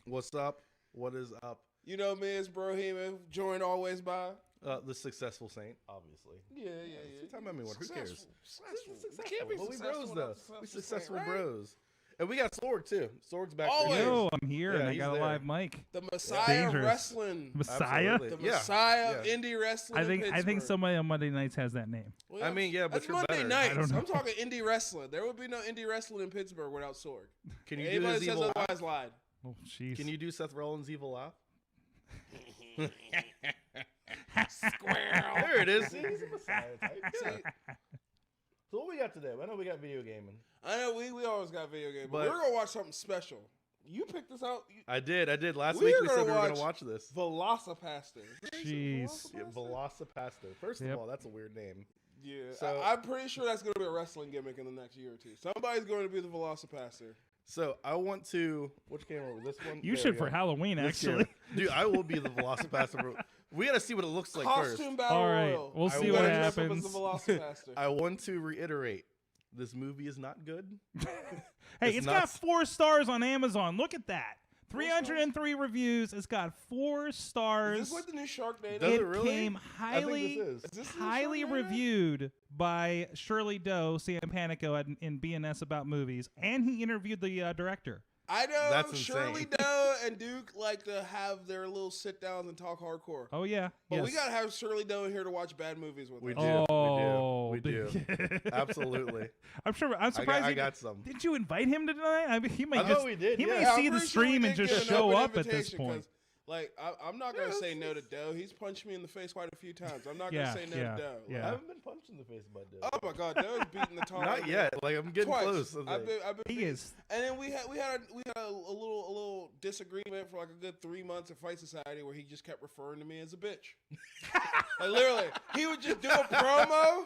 What's up? What is up? You know me as Brohemoth, joined always by The successful saint, obviously. Yeah. You're talking about me. Who cares? Successful. Can't be But we successful bros though. We successful right? bros. And we got Sorg too. Sorg's back Always. there. Yo, I'm here and I he's got a there. live mic. The Messiah of Dangerous. wrestling. Messiah? Absolutely. The Messiah of Yeah. indie wrestling. I think Pittsburgh. somebody on Monday nights has that name. Well, I mean, yeah, but that's you're Monday better. nights. I don't know. I'm talking indie wrestling. There would be no indie wrestling in Pittsburgh without Sorg. Can you do Anybody his that says evil laugh? otherwise lied. Oh, jeez. Can you do Seth Rollins' evil laugh? Squirrel. There it is. See, he's a Messiah type. Yeah. So what we got today? I know we got video gaming. I know we always got video games, but But- we're gonna watch something special. You picked this out. I did. Last We week are we said gonna we were going watch to watch this. Velocipastor. Jeez. Yeah, Velocipastor. First of all, that's a weird name. Yeah, So- I'm pretty sure that's going to be a wrestling gimmick in the next year or two. Somebody's going to be the Velocipaster. So I want to. Which game are we? This one. You There should we for go. Halloween, This actually. year. Dude, I will be the Velocipaster. Bro. We got to see what it looks like Costume first. battle All right, royal. we'll see You what gotta dress up happens. As the Velocipaster. I want to reiterate. This movie is not good. Hey, It's it's not- got 4 stars on Amazon. Look at that. 303 reviews. It's got 4 stars. Is this like the new Sharknado? Does it it really? came I think highly, this is. this the new highly Sharknado? reviewed by Shirley Doe, Sam Panico in BNS About Movies, and he interviewed the director. I know That's insane. Shirley Doe and Duke like to have their little sit downs and talk hardcore. Oh yeah, But yes. we got to have Shirley Doe in here to watch bad movies with We us. do. Oh, we do. Absolutely. I'm surprised. I got some. Didn't you invite him to tonight? I mean, he might I just thought we did, he yeah. may Yeah, see I'm the pretty sure we stream did and give just an show open up at this invitation, point. 'cause, like, I'm not going to say no to Doe. He's punched me in the face quite a few times. I'm not Yeah, going to say no to Doe. yeah. I haven't been punched in the face by Dave. Oh my God, Doe's beating the tar. Not yet. Like I'm getting Twice. close. I I've think. been He beaten. is. And then we had a little disagreement for like a good 3 months at Fight Society where he just kept referring to me as a bitch. Like literally, he would just do a promo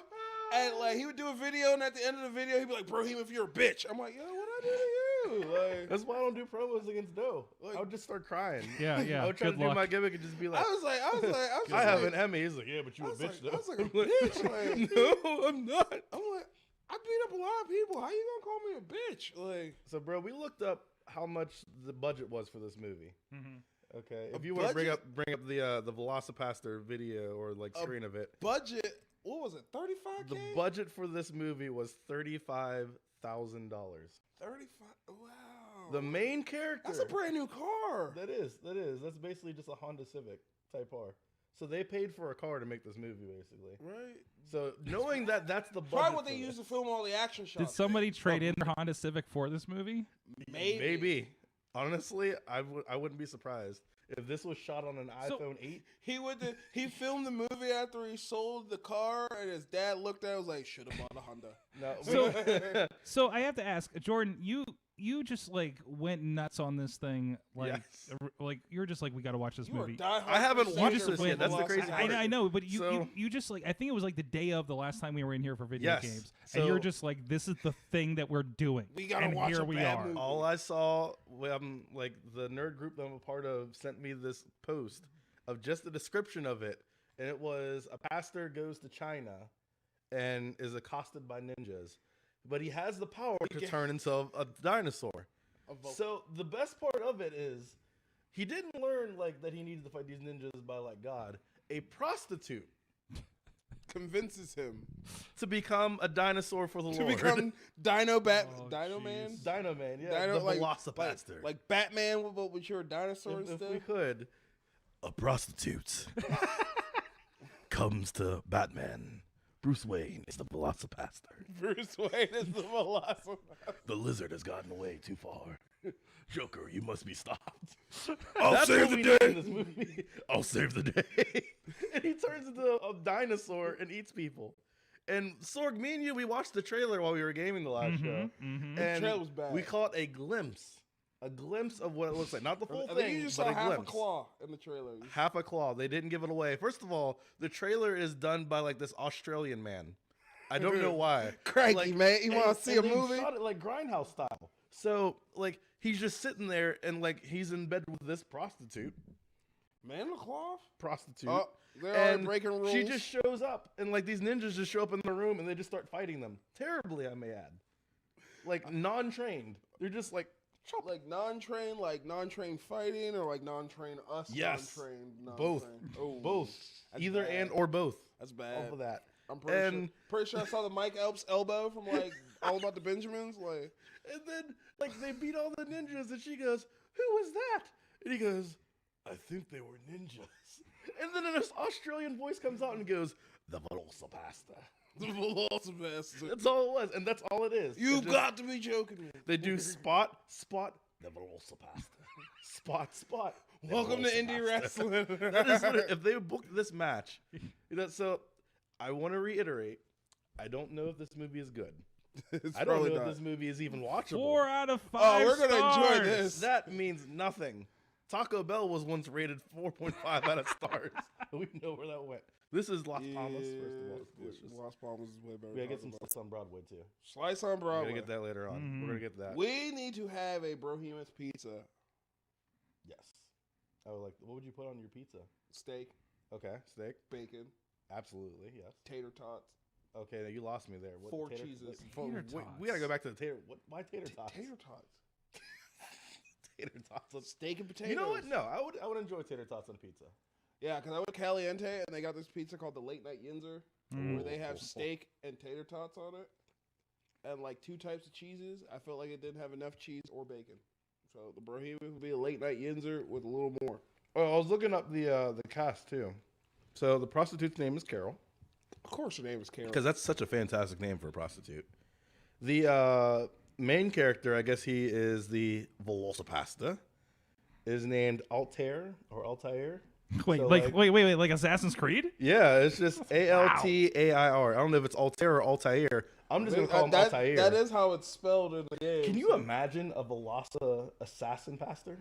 and like he would do a video, and at the end of the video he'd be like, "Bro, if you're a bitch," I'm like, "Yo, what I do to you?" Like, That's why I don't do promos against Doe. Like- I would just start crying. Yeah, yeah. I would try Good to do luck. my gimmick and just be like, I was like, I have an Emmy. He's like, yeah, but you a bitch though. I was like, a bitch. Like, No, I'm not. I'm like, I beat up a lot of people. How you gonna call me a bitch? Like, So, bro, we looked up how much the budget was for this movie. Mm-hmm. Okay, if you want to budget? bring up the Velocipaster video or like screen of it, budget. What was it? 35K. the budget for this movie was $35,000. 35. Wow. The main character. That's a brand new car. That is. That's basically just a Honda Civic Type R. So they paid for a car to make this movie, basically. Right. So knowing that that's the budget. Probably what for they this. use to film all the action Did shots. somebody trade in their Honda Civic for this movie? Maybe. Honestly, I wouldn't be surprised if this was shot on an iPhone 8. He filmed the movie after he sold the car, and his dad looked at it and was like, should have bought a Honda. No, So I have to ask, Jordan, you just like went nuts on this thing, like Yes. like you're just like, we got to watch this You are movie. diehard I haven't for watched Savior this yet. That's the crazy Velocipastor. part. I know, but So- you just like, I think it was like the day of the last time we were in here for video Yes. games, So- and you're just like, this is the thing that we're doing. We gotta and watch here a we bad are. movie. all I saw, like the nerd group that I'm a part of, sent me this post of just the description of it, and it was a pastor goes to China and is accosted by ninjas, but he has the power to turn into a dinosaur. So the best part of it is he didn't learn like that he needed to fight these ninjas by like God. A prostitute Convinces him to become a dinosaur for the to Lord. become Dino Man. Dino Man, yeah, the Velocipaster. Like Batman, but you're a dinosaur If instead. we could, a prostitute comes to Batman. Bruce Wayne is the Velocipaster. Bruce Wayne is the Velocipaster. The lizard has gotten away too far. Joker, you must be stopped. I'll save the day. In this movie. I'll save the day. And he turns into a dinosaur and eats people. And Sorg, me and you, we watched the trailer while we were gaming the last show. And The trailer was bad. we caught a glimpse of what it looks like. Not the full I thing, think you just but saw a half glimpse. a claw in the trailer. Half a claw. They didn't give it away. First of all, the trailer is done by like this Australian man. I don't know why. Crikey, man. You want to see a they movie? Shot it like Grindhouse style. So like he's just sitting there and like he's in bed with this prostitute. Man the cloth? Prostitute. Oh, they're and already breaking rules. She just shows up and like these ninjas just show up in the room and they just start fighting them. Terribly, I may add. Like non-trained. They're just like Like non-trained fighting, or like non-trained us? Yes. Non-trained. Both. Oh, Both. that's Either bad. and or both. That's bad. Off of that. I'm pretty sure I saw the Mike Epps elbow from like All About the Benjamins. Like, And then, like, they beat all the ninjas, and she goes, "Who was that?" And he goes, "I think they were ninjas." And then an Australian voice comes out and goes, "The Velocipastor." the Velocipastor. That's all it was, and that's all it is. You It just- got to be joking me. They do spot, the Velocipastor. Spot. the Welcome to Indie Velocipastor. Wrestling. That is what if they booked this match. So I want to reiterate, I don't know if this movie is good. It's I don't probably know not. if this movie is even watchable. 4 out of 5 Oh, we're gonna stars. enjoy this. That means nothing. Taco Bell was once rated 4.5 out of stars. We know where that went. This is Las Palmas, first of all. It's delicious. Las Palmas is way better. We gotta get than some Taco Bell. slice on Broadway, too. Slice on We're Broadway. gonna get that later on. Mhm. We're gonna get that. We need to have a Brohemoth pizza Yes. I would like. What would you put on your pizza? steak, Okay, steak. bacon, Absolutely, yes. tater tots. Okay, now you lost me there. What, 4 tater- cheeses. Tater we gotta go tots. back to the tater. Why tater tots? Tater tots. Tater tots. Steak and potatoes. You know what? No, I would enjoy tater tots on pizza. Yeah, because I went to Caliente and they got this pizza called the Late Night Yinzer, Mm. where they have steak and tater tots on it, and like 2 types of cheeses. I felt like it didn't have enough cheese or bacon, so the Brohemoth would be a Late Night Yinzer with a little more. Oh, I was looking up the cast too. So the prostitute's name is Carol, Of course, her name is Carol. because that's such a fantastic name for a prostitute. The main character, I guess he is the Velocipastor, is named Altair or Altair. Wait, So, wait, like Assassin's Creed? Yeah, it's just Altair. I don't know if it's Altair or Altair. I'm just gonna call him Altair. That is how it's spelled in the game. Can you imagine a Veloci assassin pastor?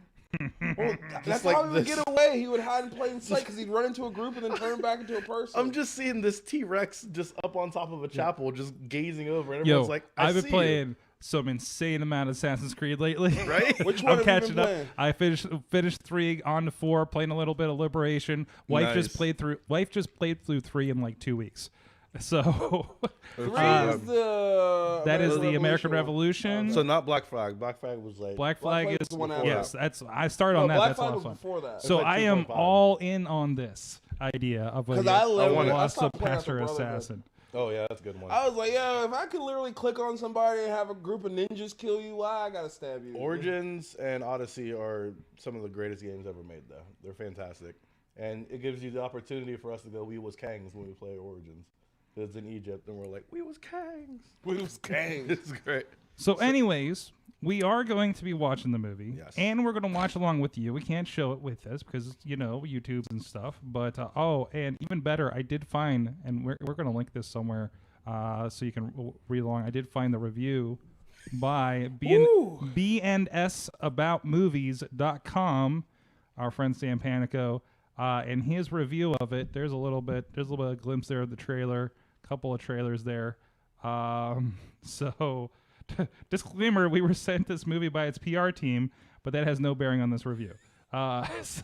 Well, that's like how he would this. get away. He would hide in plain sight because he'd run into a group and then turn back into a person. I'm just seeing this T-Rex just up on top of a chapel, just gazing over, and Yo, everyone's like, I've been see playing some insane amount of Assassin's Creed lately. you. Right? Which one I'm have catching you been up. playing? I finished 3 on to 4, playing a little bit of Liberation. Wife Nice. just played through 3 in like 2 weeks. So 3 Um, is the that is the American one. Revolution. So not Black Flag. Black Flag was like Black Black Flag Flag is was the one after yes. that. That's I started No, on that. Black That's a Flag lot was of fun. before that. So like I am 2.5. all in on this idea of a 'Cause I literally- I Velocipator stopped playing after Brotherhood. assassin. Oh yeah, that's a good one. I was like, yo, if I could literally click on somebody and have a group of ninjas kill you, why I gotta stab you? Origins and Odyssey are some of the greatest games ever made, though. They're fantastic, and it gives you the opportunity for us to go, "We was Kangs" when we play Origins. It's in Egypt, and we're like, "We was Kangs." We was gangs. It's great. So, anyways, we are going to be watching the movie, Yes. and we're going to watch along with you. We can't show it with us because YouTube and stuff. But and even better, I did find, and we're going to link this somewhere so you can read along. I did find the review by bnsaboutmovies.com, our friend Sam Panico, and his review of it. There's a little bit of glimpse there of the trailer, couple of trailers there. So, disclaimer: we were sent this movie by its PR team, but that has no bearing on this review. So,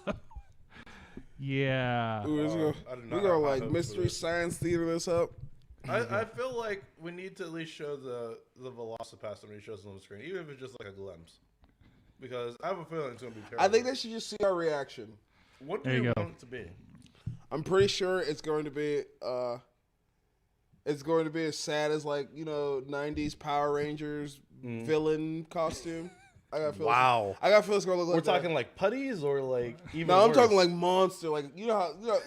yeah. Ooh, I do not we're have gonna high like hopes for mystery this. science theater this up. I feel like we need to at least show the Velocipastor when he shows it on the screen, even if it's just like a glimpse, because I have a feeling it's gonna be terrible. I think they should just see our reaction. What do There you you go. want it to be? I'm pretty sure it's going to be as sad as like 90s Power Rangers villain costume. I got feel Wow. I got feel it's gonna look like We're that. talking like putties or like even. No, I'm worse? talking like monster. Like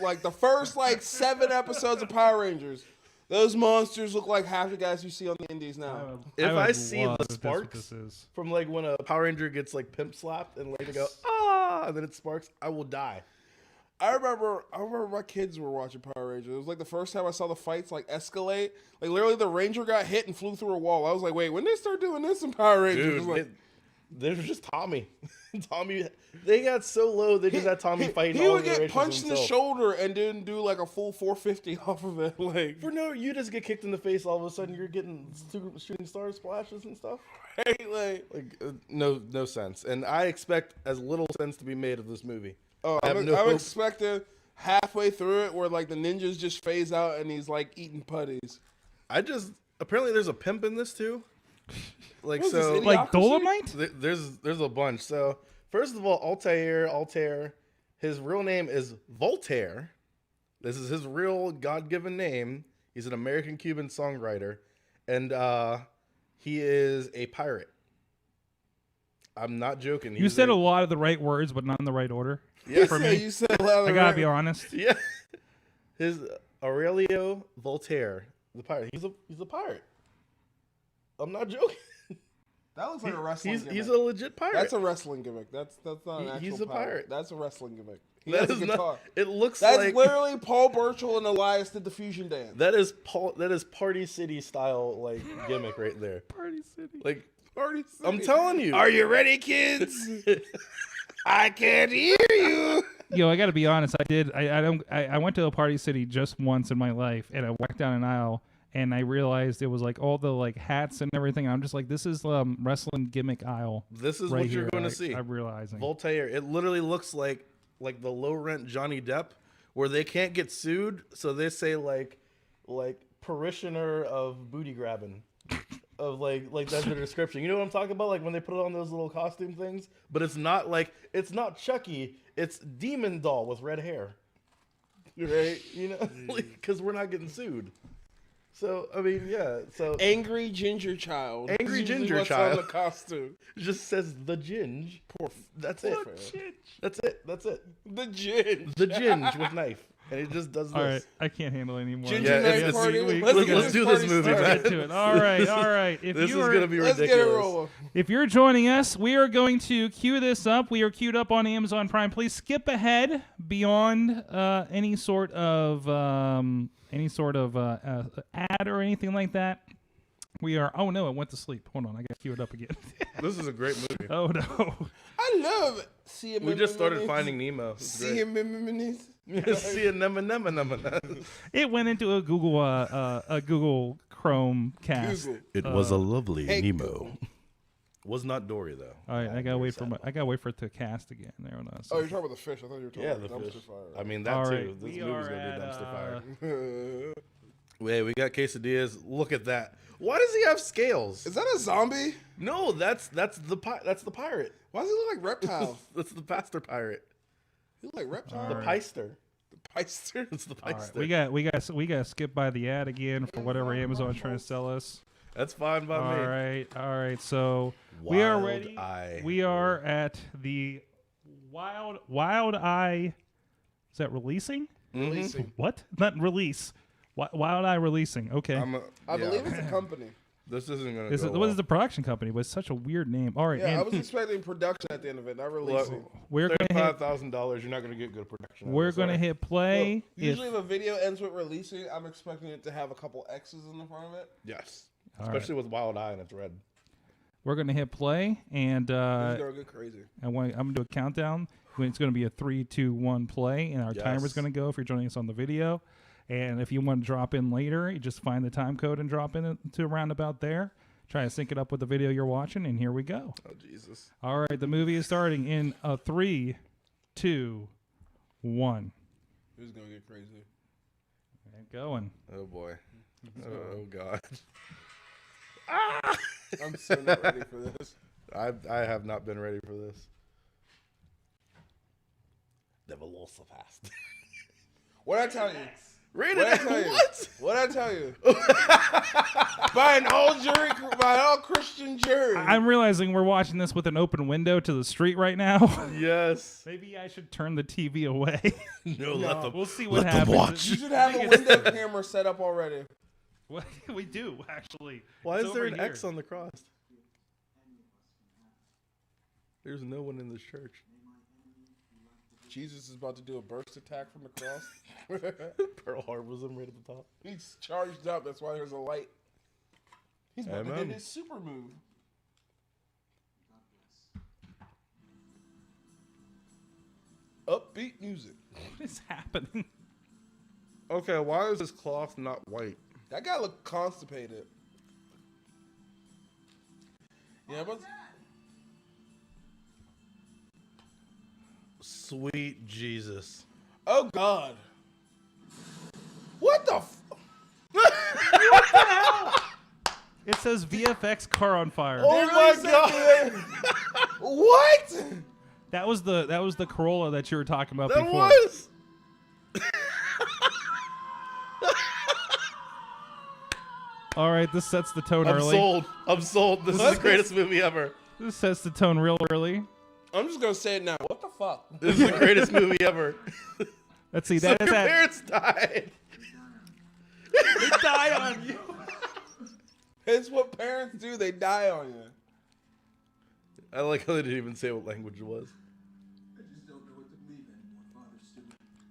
like the first like 7 episodes of Power Rangers. Those monsters look like half the guys you see on the indies now. If I would see love the if that's what sparks this is. from like when a Power Ranger gets like pimp slapped and like they go ah, and then it sparks, I will die. I remember my kids were watching Power Rangers. It was like the first time I saw the fights like escalate. Like literally the Ranger got hit and flew through a wall. I was like, wait, when they start doing this in Power Rangers? It was like, there's just Tommy. Tommy, they got so low they just had Tommy fighting. He all would get iterations punched in the himself. shoulder and didn't do like a full 450 off of it. Like, For no, you just get kicked in the face. All of a sudden, you're getting shooting star splashes and stuff. like No sense. And I expect as little sense to be made of this movie. oh, I have I'm no hope. expecting halfway through it where like the ninjas just phase out and he's like eating putties. Apparently there's a pimp in this too. Like What is this, so, idiot? Like Idiocracy? Dolomite? there's a bunch. So first of all, Altair, his real name is Voltaire. This is his real God-given name. He's an American-Cuban songwriter, and he is a pirate. I'm not joking. You said a lot of the right words, but not in the right order. Yeah, for Yeah, me. you said a lot of I gotta be honest. Yeah, his Aurelio Voltaire, the pirate. He's a pirate. I'm not joking. That looks like a wrestling gimmick. He's a legit pirate. That's a wrestling gimmick. That's not an actual He's a pirate. That's a wrestling gimmick. He That has a is guitar. not. It looks That's like literally Paul Burchill and Elias did the fusion dance. that is Party City style like gimmick right there. Party City. Like Party City. I'm telling you. Are you ready, kids? I can't hear you. Yo, I gotta be honest. I went to a Party City just once in my life, and I walked down an aisle, and I realized it was like all the like hats and everything. I'm just like, this is wrestling gimmick aisle. This is right what you're here. going to see. I'm realizing. Voltaire. It literally looks like the low rent Johnny Depp, where they can't get sued, so they say like parishioner of booty grabbing, of like that's their description. You know what I'm talking about? Like when they put on those little costume things, but it's not Chucky. It's Demon Doll with red hair, right? You know, because we're not getting sued. So I mean, yeah. So Angry ginger child. Angry Usually ginger what's child. on the costume. it just says the Ginge. That's it. That's it. The ginge. The Ginge with knife, and it just does this. All right, I can't handle it anymore. Ginger Yeah, night it's- party. let's do this party movie, started. man. Get to it. All right. If This is you are, gonna be Let's ridiculous. get it rolling. If you're joining us, we are going to queue this up. We are queued up on Amazon Prime. Please skip ahead beyond any sort of ad or anything like that. We are. Oh no, it went to sleep. Hold on, I got to queue it up again. This is a great movie. Oh no. I love seeing We just started Finding Nemo. It's seeing great. See a nema. It went into a Google Chrome cast. Google. It was a lovely Hey, Nemo. Google. Was not Dory though. All right, I gotta wait for it to cast again. There it is. Oh, you're talking about the fish. I thought you were talking Yeah, about the dumpster fish. fire. I mean that All too. right, This we movie's are gonna be at, dumpster fire. Is Wait, we got quesadillas. Look at that. Why does he have scales? that a zombie? No, that's the pirate. Why does he look like reptile? That's the pastor pirate. He look like reptile. The Peister. Peister. It's the All Peister. right, we got to skip by the ad again for whatever Amazon's trying to sell us. That's fine by me. All right. So we are Wild ready. Eye. We are at the Wild Eye. Is that releasing? Releasing. What? Not release. Wild Eye releasing. Okay. I believe it's a company. This isn't gonna. What is the production company? But it's such a weird name. All right. Yeah, and I was expecting production at the end of it, not releasing. we're gonna hit. $35,000. You're not gonna get good production. We're gonna hit play. Well, usually if a video ends with releasing, I'm expecting it to have a couple X's in the front of it. Yes, All especially with Wild Eye and it's red. We're gonna hit play, and This is gonna get crazy. I'm gonna do a countdown. When it's gonna be a 3, 2, 1 play, and our timer's Yes. gonna go if you're joining us on the video. And if you want to drop in later, you just find the time code and drop in to around about there. Try to sync it up with the video you're watching, and here we go. Oh Jesus! All right, the movie is starting in a 3, 2, 1. This is gonna get crazy. And going. Oh boy! Oh God! I'm so not ready for this. I have not been ready for this. The Velocipastor. What'd I tell you? Rated What'd I tell you? what? What'd I tell you? By an all Christian jury. I'm realizing we're watching this with an open window to the street right now. Yes. Maybe I should turn the TV away. No, let them. We'll see what let them happens. watch. You should have a window camera set up already. What we do actually. Why It's is there over an here. X on the cross? There's no one in this church. Jesus is about to do a burst attack from the cross. Pearl Harbor's him right at the top. He's charged up. That's why there's a light. He's about to Amen. hit his super move. Upbeat music. What is happening? Okay, why is this cloth not white? That guy looked constipated. Yeah, but Sweet Jesus. oh God, what the? It says VFX car on fire. Oh my god! What? That was the Corolla that you were talking about That before. was. All right, this sets the tone I'm early. sold. I'm sold. This is the greatest movie ever. This sets the tone real early. I'm just gonna say it now. What the fuck? This is the greatest movie ever. Let's see. So That is your at. parents died. They died on you. It's what parents do. They die on you. I like how they didn't even say what language it was. I just don't know what to believe anymore,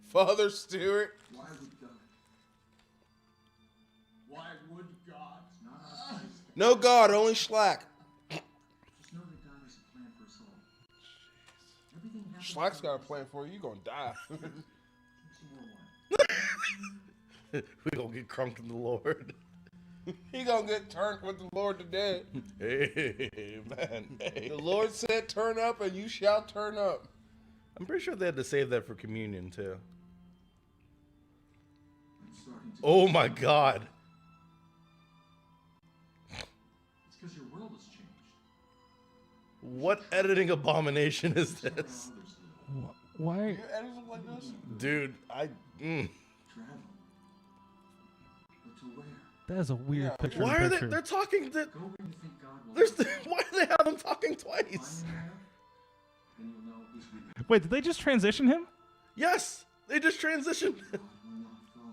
Father Stewart. Why would God? Why would God? Not us. No God, only Schlack. Just know that God has a plan for us all. Everything happens. Schlack's got a plan for you. You're gonna die. We gonna get crunked in the Lord. He gonna get turned with the Lord today. Hey, man. Hey. The Lord said, "Turn up, and you shall turn up." I'm pretty sure they had to save that for communion too. I'm starting to. Oh my god. It's because your world has changed. What editing abomination is That's this? how others live. Why? Your editors look like this. Dude, Travel. But to where? That is a weird Yeah, picture. Why in are they? picture. They're talking. Go where you think God will. There's. lead Why do they have them talking you. twice? Find him there, and you'll know he's with you. Wait, did they just transition him? Yes, they just transitioned. God will not follow.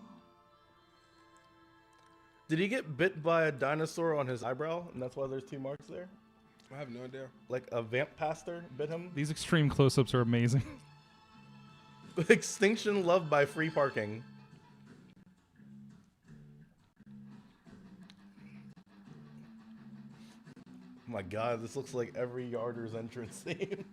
Did he get bit by a dinosaur on his eyebrow, and that's why there's 2 marks there? I have no idea. Like a vamp pastor bit him? These extreme close-ups are amazing. Extinction loved by free parking. Oh my god, this looks like every Yarder's entrance theme.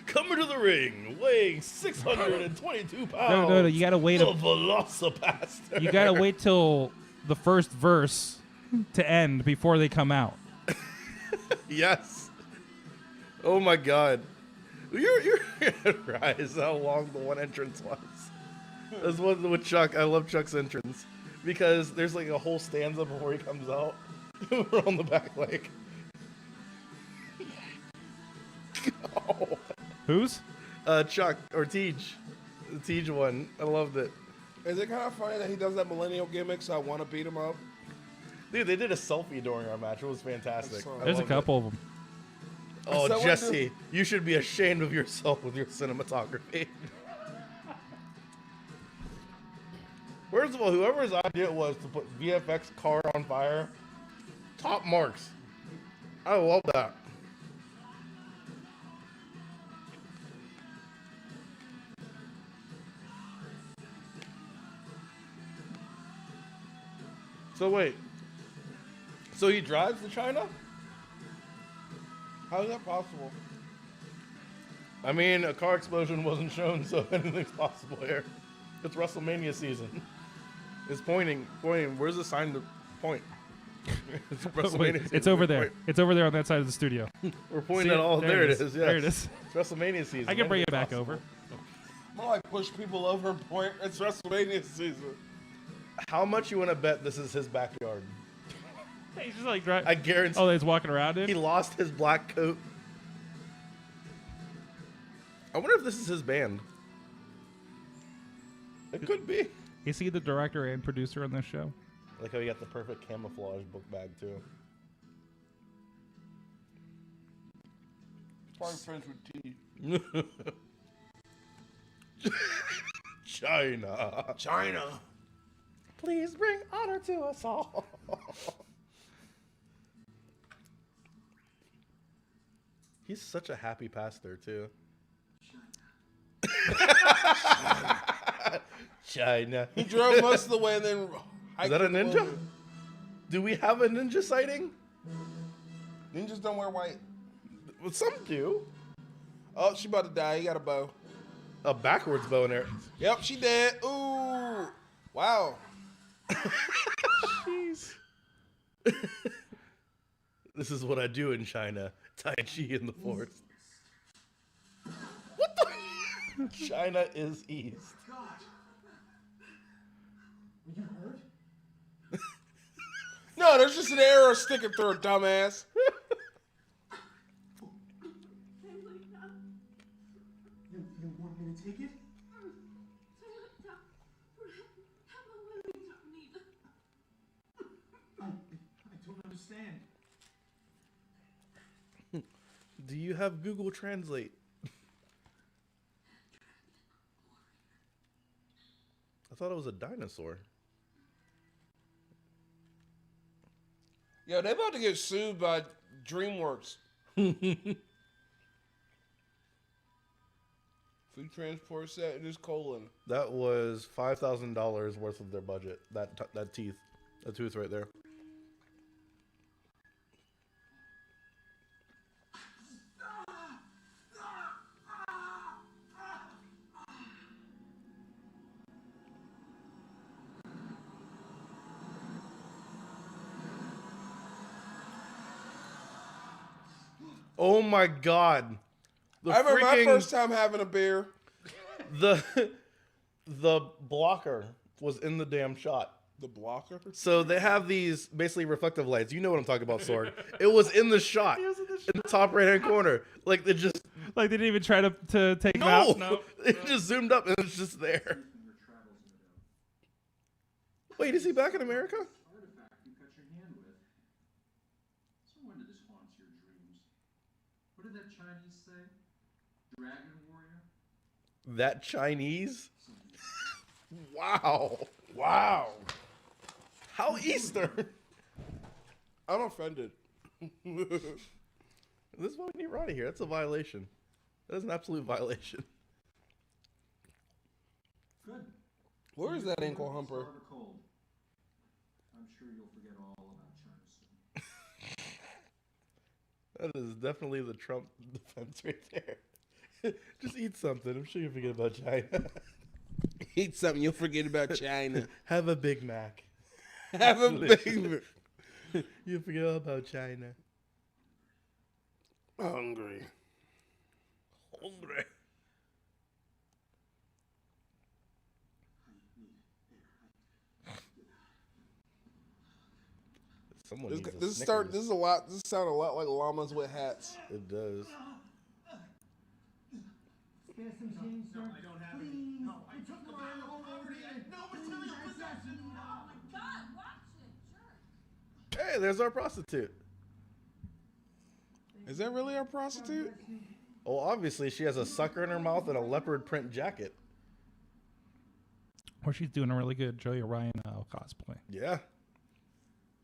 Coming to the ring, weighing 622 pounds. No, you gotta wait. The Velocipastor. You gotta wait till the first verse to end before they come out. Yes. Oh my god. You're right. Is how long the one entrance was. That's one with Chuck. I love Chuck's entrance because there's like a whole stanza before he comes out. We're on the back like. Oh. Who's? Chuck or Tej. The Tej one. I loved it. Is it kind of funny that he does that millennial gimmick? So I want to beat him up. Dude, they did a selfie during our match. It was fantastic. I saw it. I There's a loved it. couple of them. Oh, Someone Jesse, you should be ashamed of yourself with your cinematography. First of all, whoever's idea it was to put VFX car on fire, top marks. I love that. So wait. So he drives to China? How is that possible? I mean, a car explosion wasn't shown, so anything's possible here. It's WrestleMania season. It's pointing. Where's the sign to point? It's WrestleMania Wait, season. it's over We're there. point- It's over there on that side of the studio. We're pointing See at all. There it is. Yes. There it is. It's WrestleMania season. I can bring it Anything's back possible. over. More like push people over and point. It's WrestleMania season. How much you want to bet this is his backyard? He's just like driving. I guarantee. Oh, he's walking around He it. lost his black coat. I wonder if this is his band. It could be. Is he the director and producer on this show? I like how he got the perfect camouflage book bag too. Probably friends with T. China. China. Please bring honor to us all. He's such a happy pastor too. China. He drove most of the way and then. Is hiked that a a little ninja? bit. Do we have a ninja sighting? Ninjas don't wear white. Well, some do. Oh, she about to die. He got a bow. A backwards bow and arrow. Yep, she dead. Ooh. Wow. Jeez. This is what I do in China. Tai Chi in the forest. What the? China is east. God, No, there's just an arrow sticking through her, dumbass. You want me to take it? I don't understand. Do you have Google Translate? I thought it was a dinosaur. Yo, they about to get sued by DreamWorks. Food transport set in his colon. That was $5,000 worth of their budget. That tooth right there. Oh my God! I remember my first time having a beer. The blocker was in the damn shot. The blocker? So they have these basically reflective lights. You know what I'm talking about, Sorg. It was in the shot. In the top right-hand corner. Like, they just... Like, they didn't even try to take it No! out? No. It just zoomed up and it's just there. Wait, is he back in America? Artifact you cut your hand with. So when did this haunt your dreams? What did that Chinese say? Dragon warrior? That Chinese? Wow. Wow. How Eastern? I'm offended. This is why we need Ronnie here. That's a violation. That's an absolute violation. Good. Where is that ankle humper? Starve or cold. I'm sure you'll forget all about China soon. That is definitely the Trump defense right there. Just eat something. I'm sure you'll forget about China. Eat something, you'll forget about China. Have a Big Mac. Have a big... You'll forget all about China. Hungry. Hungry. Someone needs a This Snickers. is a lot. This sounds a lot like llamas with hats. It does. No, I don't have it. No, I took the power of poverty. No material possession. Oh my God, watch it, jerk. Hey, there's our prostitute. Is that really our prostitute? Oh, obviously she has a sucker in her mouth and a leopard print jacket. Or she's doing a really good Joey Ryan cosplay. Yeah.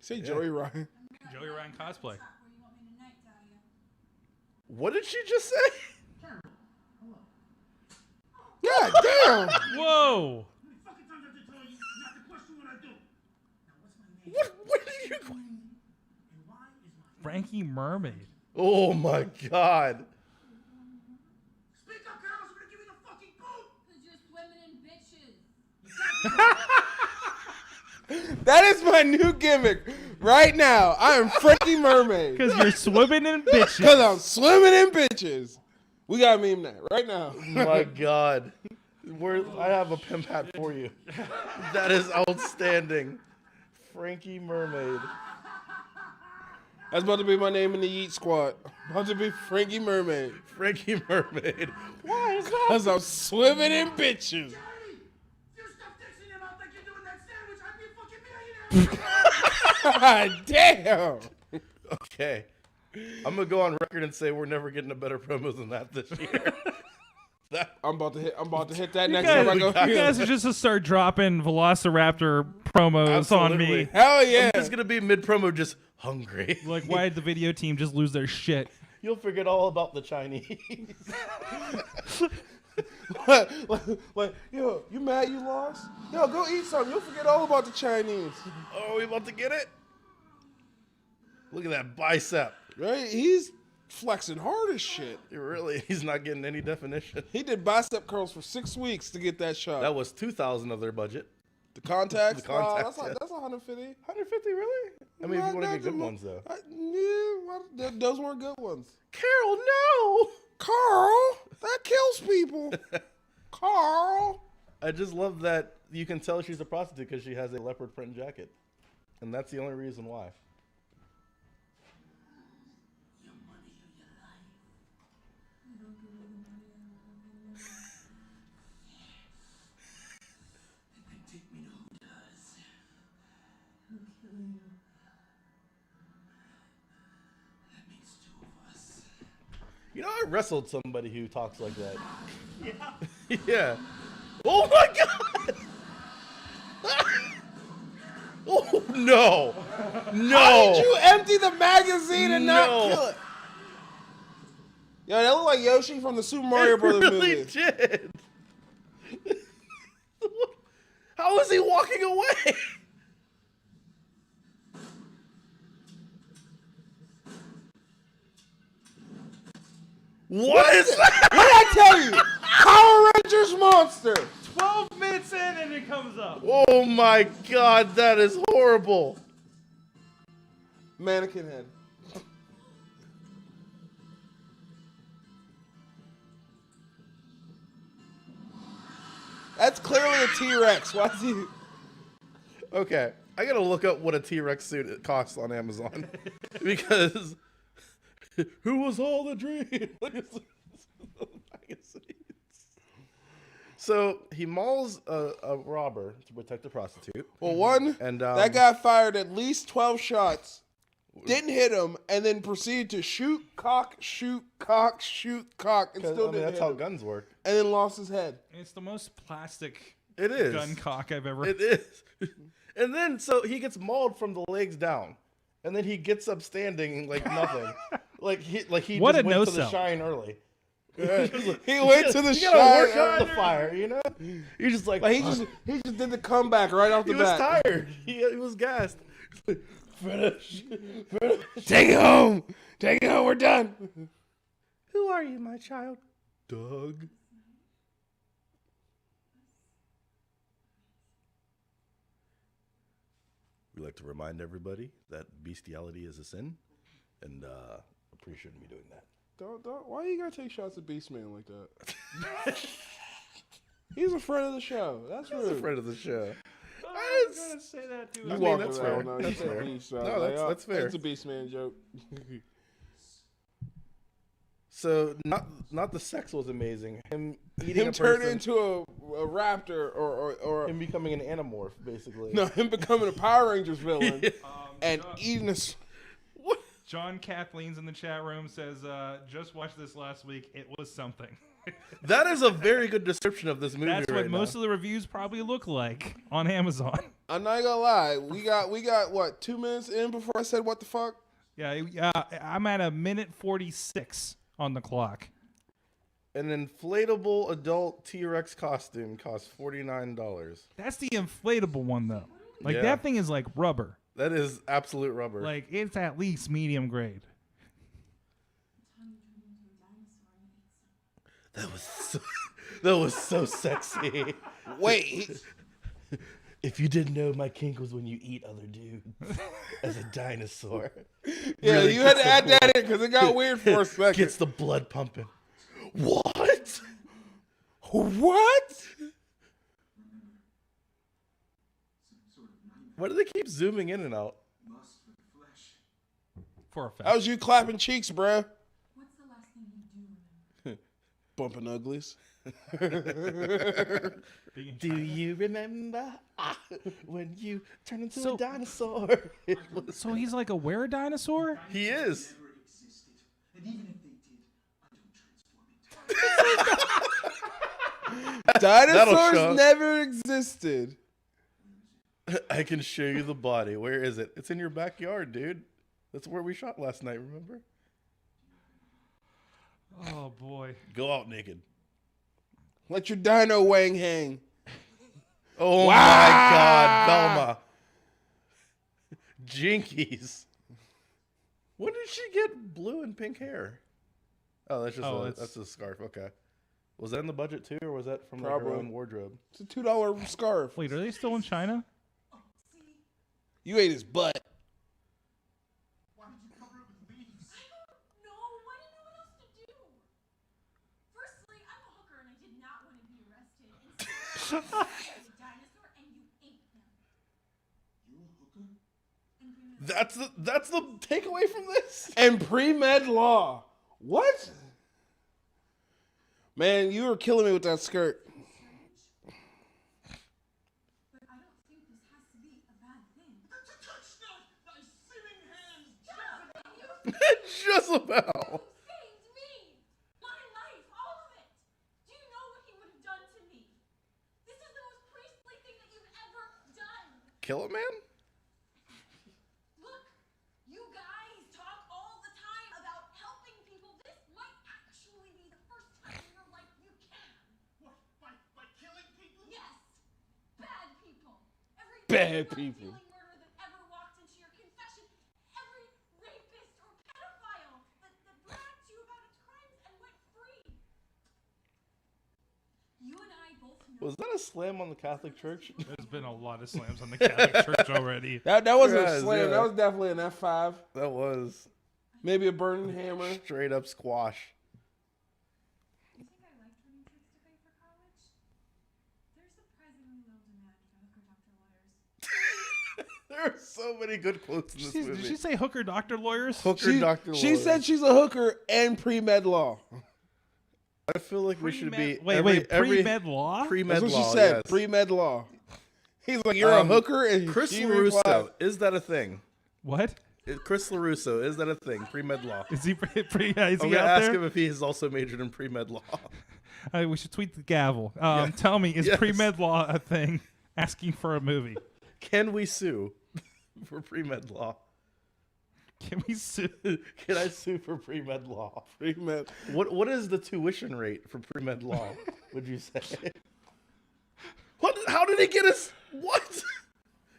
Say Joey Ryan. Joey Ryan cosplay. Where you want me tonight, Talia? What did she just say? God damn! Whoa! How many fucking times I have to tell you not to question what I do? Now what's my name? What did you... And why is my Frankie Mermaid. Oh my God. Speak up, Carlos, I'm gonna give you the fucking boot! Cause you're swimming in bitches. That is my new gimmick right now. I am Frankie Mermaid. Because you're swimming in bitches. Because I'm swimming in bitches. We got to meme that right now. My God. I have a pimp hat for you. That is outstanding. Frankie Mermaid. That's about to be my name in the Yeet Squad. About to be Frankie Mermaid. Frankie Mermaid. Why is that? Because I'm swimming in bitches. If you stuff dicks in your mouth like you're doing that sandwich, I'd be a fucking millionaire! God damn. Okay. I'm going to go on record and say we're never getting a better promo than that this year. I'm about to hit that You next guys, time I go. you guys are just to start dropping Velociraptor promos on me. Absolutely. Hell yeah. It's going to be mid-promo just hungry. Like, why did the video team just lose their shit? You'll forget all about the Chinese. like, yo, you mad you lost? Yo, go eat something. You'll forget all about the Chinese. Oh, we about to get it? Look at that bicep. Right? He's flexing hard as shit. He's not getting any definition. He did bicep curls for 6 weeks to get that shot. That was $2,000 of their budget. the contacts? The contacts, Nah, yeah. that's 150. 150, really? I mean, if you want to get good ones, though. Those weren't good ones. Carol, no! Carl, that kills people. Carl. I just love that you can tell she's a prostitute because she has a leopard print jacket and that's the only reason why. Your money or your life. I don't give you the money. I don't give you If they take me to who does, who'll kill you. That means two of us. You know, I wrestled somebody who talks like that. Yeah. Yeah. Oh my god! Oh no! No! How did you empty the magazine and No. not kill it? Yo, that looked like Yoshi from the Super Mario Brothers really movie. did. How is he walking away? What is that? What did I tell you? Power Rangers monster. 12 minutes in and it comes up. Oh my god, that is horrible. Mannequin head. That's clearly a T-Rex. Why is he? Okay, I gotta look up what a T-Rex suit costs on Amazon because who was all the dream? So he mauls a robber to protect a prostitute. Well, one, And that guy fired at least 12 shots, didn't hit him, and then proceeded to shoot, cock, and still didn't that's hit how him. guns work. And then lost his head. It's the most plastic It is. gun cock I've ever. It is. And then so he gets mauled from the legs down, and then he gets up standing like nothing, like he What just a went to the no-sell. shine early. He went to the You gotta work shine. on the fire, you know. You're just like Like he just did the comeback right off the he was bat. tired. He was gassed. Finish. Take it home. Take it home. We're done. Who are you, my child? Doug. We like to remind everybody that bestiality is a sin, and I'm pretty shouldn't be doing that. Don't. Why you gotta take shots at Beastman like that? He's a friend of the show. That's He's a rude. friend of the show. I was gonna say that too. I mean, Walk that's around, fair. no, That's you said fair. Beast, so I was No, like, that's fair. It's a Beastman joke. So not the sex was amazing. Him eating Him a turning person, into a raptor or him becoming an anamorph, basically. no, him becoming a Power Rangers villain and John, eating a. What? John Kathleen's in the chat room says, "Just watched this last week. It was something." That is a very good description of this movie. That's what right most now. of the reviews probably look like on Amazon. I'm not gonna lie. We got what 2 minutes in before I said what the fuck. Yeah, I'm at a minute 46 on the clock. An inflatable adult T-Rex costume costs $49. That's the inflatable one though. Like Yeah. that thing is like rubber. That is absolute rubber. Like it's at least medium grade. that was so sexy. Wait, If you didn't know, my kink was when you eat other dudes as a dinosaur. yeah, Really you had gets to the add that blood- in because it got weird for a second. Gets the blood pumping. What? What? Why do they keep zooming in and out? Lust for the flesh. For a fact. That was you clapping cheeks, bruh. What's the last thing you do? Bumping uglies. Do you remember when you turned into So- a dinosaur? So he's like a were dinosaur? He is. Never existed. And even if they did, I don't transform into Dinosaurs show. never existed. I can show you the body. Where is it? It's in your backyard, dude. That's where we shot last night, remember? Oh boy. Go out naked. Let your dino wang hang. Oh Wow. my God, Velma. Jinkies. When did she get blue and pink hair? Oh, that's just that's a scarf. Okay. Was that in the budget too, or was that from like, her Probably. own wardrobe? It's a $2 scarf. Wait, are they still in China? You ate his butt. Why did you cover it with leaves? No, I didn't know what else to do. Firstly, I'm a hooker and I did not want to be arrested. And secondly, I was a dinosaur and you ate them. You're a hooker? That's the takeaway from this. And pre-med law. What? Man, you were killing me with that skirt. But I don't think this has to be a bad thing. Touch not thy sinning hands, Jezebel. You saved me! My life, all of it! Do you know what he would have done to me? This is the most priestly thing that you've ever done! Kill a man? Look, you guys talk all the time about helping people. This might actually be the first time in your life you can. What? By killing people? Yes! Bad people! Every Bad drug people. dealing murderer that ever walked into your confession, every rapist or pedophile that bragged to you about its crimes and went free. You and I both know. Was that a slam on the Catholic Church? There's been a lot of slams on the Catholic Church already. That wasn't a Yes, slam. yeah. That was definitely an F5. That was Maybe a burning hammer. straight up squash. You think I liked running tricks to pay for college? There's surprisingly low demand for hooker doctor lawyers. There are so many good quotes in this movie. Did she say hooker doctor lawyers? Hooker doctor. She Lawrence. said she's a hooker and pre-med law. I feel like we should be. Wait, every pre-med law? Pre-med That's what law. she said. Yes. Pre-med law. He's like, you're a hooker, and Chris she LaRusso. replied, Is that a thing? What? Chris LaRusso. Is that a thing? Pre-med law. Is he is I'm he gonna out ask there? him if he has also majored in pre-med law. We should tweet the gavel. Tell me, is Yes. pre-med law a thing? Asking for a movie. Can we sue for pre-med law? Can we sue? Can I sue for pre-med law? pre-med. What is the tuition rate for pre-med law? Would you say? What? How did he get his? What?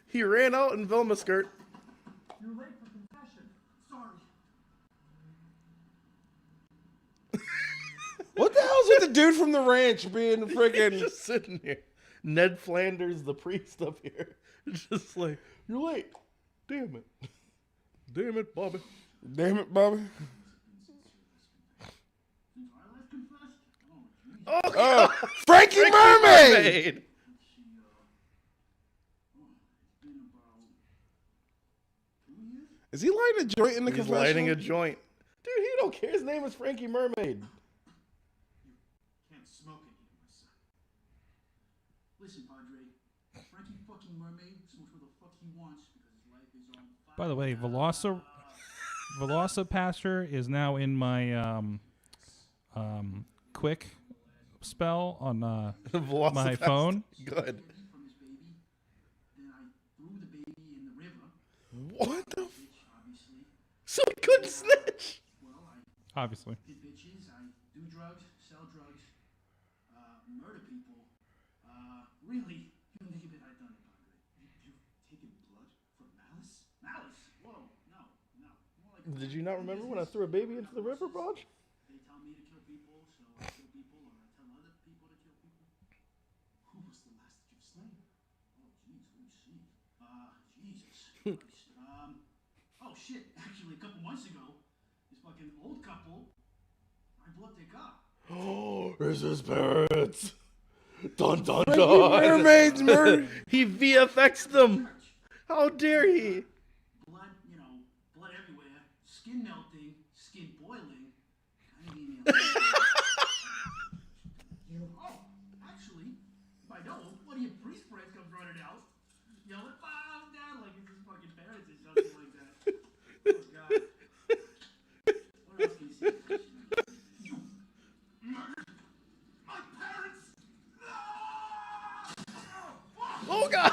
He ran out in Velma skirt. You're late for confession. Sorry. What the hell's with the dude from the ranch being freaking... Just sitting here. Ned Flanders, the priest up here. Just like, you're late. Damn it. Damn it, Bobby. Damn it, Bobby. Since I last confessed? Oh, Oh, Oh, God. Frankie Mermaid! Mermaid. it's been about 2 years? Is he lighting a joint in the He's confessional? lighting a joint. Dude, he don't care. His name is Frankie Mermaid. Can't smoke it here, my son. Listen, Padre. Frankie fucking Mermaid smokes what the fuck he wants because his life is on fire. By the way, Velocipastor is now in my quick spell on my Velocipastor. phone. Good. From his baby. Then I threw the baby in the river, What the? which obviously, So he couldn't snitch. well, I Obviously. hit bitches, I do drugs, sell drugs, murder people. Really, you think of it, I've done it, Padre. You've taken blood from malice? Malice? Whoa, no. More like Did you not remember when I threw a baby into the river, Braj? they tell me to kill people, so I kill people, or I tell other people to kill people. Who was the last that you've slain? Oh, jeez, let me see. Jesus Christ. Oh shit, actually a couple months ago, this fucking old couple, I blew up their car. Oh, there's his parents. Dun dun Frankie dun. Mermaid's murder. He VFX'd them. How dare he? Blood, blood everywhere, skin melting, skin boiling. I mean, oh, actually, if I know, one of your priest friends comes running out, yelling, "Bow down!" like it's his fucking parents or something like that. Oh God. What else can you say? You murdered my parents. Oh God!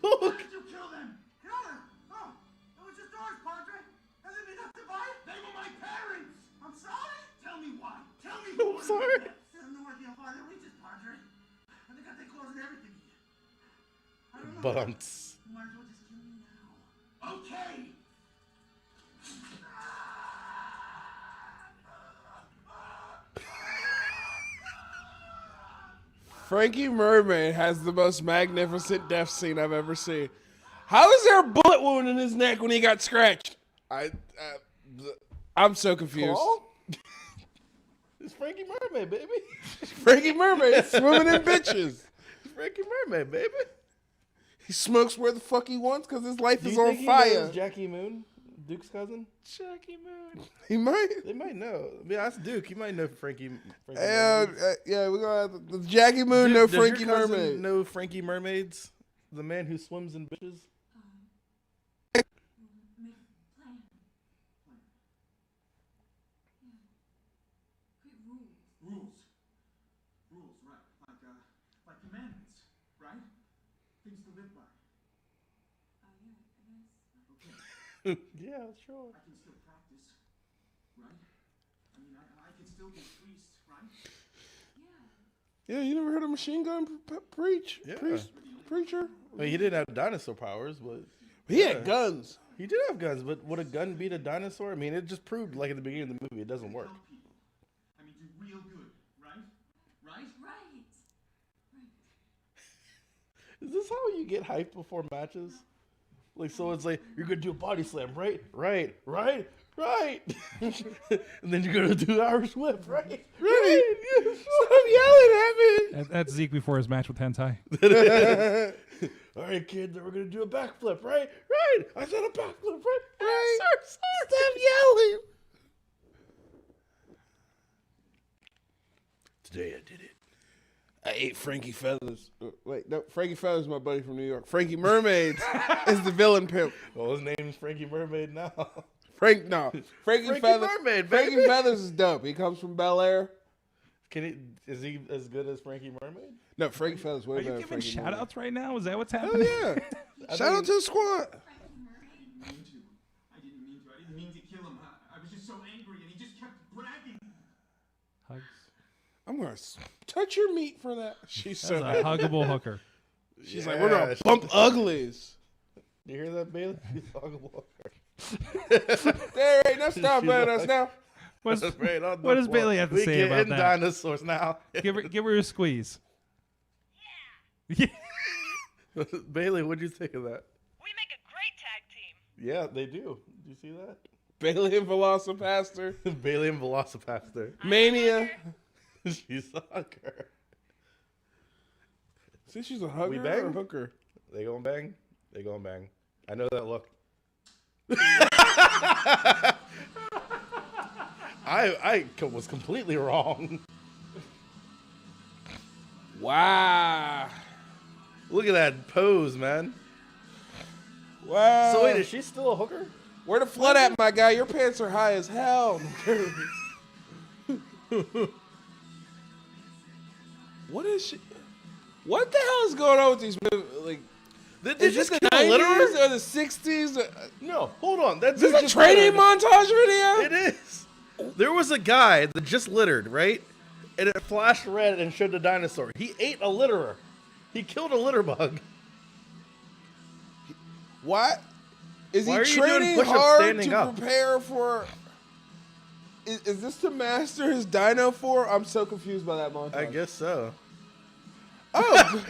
Oh, Why did you kill them? Kill them? Oh, it was just ours, Padre. Hasn't enough to buy it? They were my parents. I'm sorry. Tell me why. Tell me why. I'm sorry. I have no idea why they reached us, Padre. And they got their claws and everything here. I don't know. But You might as well just kill me now. Okay. Frankie Mermaid has the most magnificent death scene I've ever seen. How is there a bullet wound in his neck when he got scratched? I'm so confused. Paul? It's Frankie Mermaid, baby. Frankie Mermaid swimming in bitches. It's Frankie Mermaid, baby. He smokes where the fuck he wants because his life Do is you on think he fire. knows Jackie Moon, Duke's cousin? Jackie Moon. He might. They might know. Yeah, that's Duke. He might know Frankie Yeah, Mermaids. we're gonna have the Jackie Moon, Duke, no does Frankie your cousin Mermaid. know Frankie Mermaids? The man who swims in bitches? Make plan. Yeah. Create rules. Rules, right? Like commandments, right? Things to live by. Yeah, I guess. Okay, Yeah, sure. I can still practice, right? I mean, I can still be a priest, right? Yeah. Yeah, you never heard a machine gun preach? Yeah. Preacher? I mean, he didn't have dinosaur powers, but He had guns. he did have guns. But would a gun beat a dinosaur? I mean, it just proved, like at the beginning of the movie, it doesn't work. Help people. I mean, do real good, right? Right? Right. Is this how you get hyped before matches? Like, so it's like, you're going to do a body slam, right? Right. And then you're going to do Irish whip, right? Right. Stop yelling at me. That's Zeke before his match with Hentai. All right, kid, then we're going to do a backflip, right? I said a backflip, right? Right. Sir. Stop yelling. Today I did it. I ate Frankie Feathers. Wait, no, Frankie Feathers is my buddy from New York. Frankie Mermaids is the villain pimp. Well, his name's Frankie Mermaid now. Frankie Frankie Feathers. Mermaid, Frankie baby. Feathers is dope. He comes from Bel Air. Is he as good as Frankie Mermaid? No, Frankie Feathers way Are better you than giving Frankie shout Mermaid. outs right now? Is that what's Hell happening? yeah. Shout out to the squad. Frankie Mermaid. I didn't mean to. I didn't mean to kill him. I was just so angry, and he just kept bragging. Hugs. I'm going to touch your meat for that. She's That's so a huggable hooker. She's like, we're going to bump uglies. Do you hear that, Bailey? She's huggable. There ain't no stopping us now. What's, Right on the what does floor. Bailey have to We say about getting that? dinosaurs now. Give her a squeeze. Yeah. Bailey, what'd you think of that? We make a great tag team. Yeah, they do. Did you see that? Bailey and Velocipaster. Bailey and Velocipastor. Mania. She's a hugger. See, she's a hugger We bang? or a hooker? They gonna bang? They gonna bang. I know that look. I was completely wrong. Wow. Look at that pose, man. Wow. So wait, is she still a hooker? Where the flood at, my guy? Your pants are high as hell. What is she? What the hell is going on with these movies? Like, Did they is this just the kill a 90s litterer? or the 60s? No, hold on. That's Is this a just training littered. montage video? It is. There was a guy that just littered, right? And it flashed red and showed the dinosaur. He ate a litterer. He killed a litter bug. What? Is Why he are you doing training push-ups hard standing to up? prepare for? Is this to master his dino for? I'm so confused by that montage. I guess so. Oh.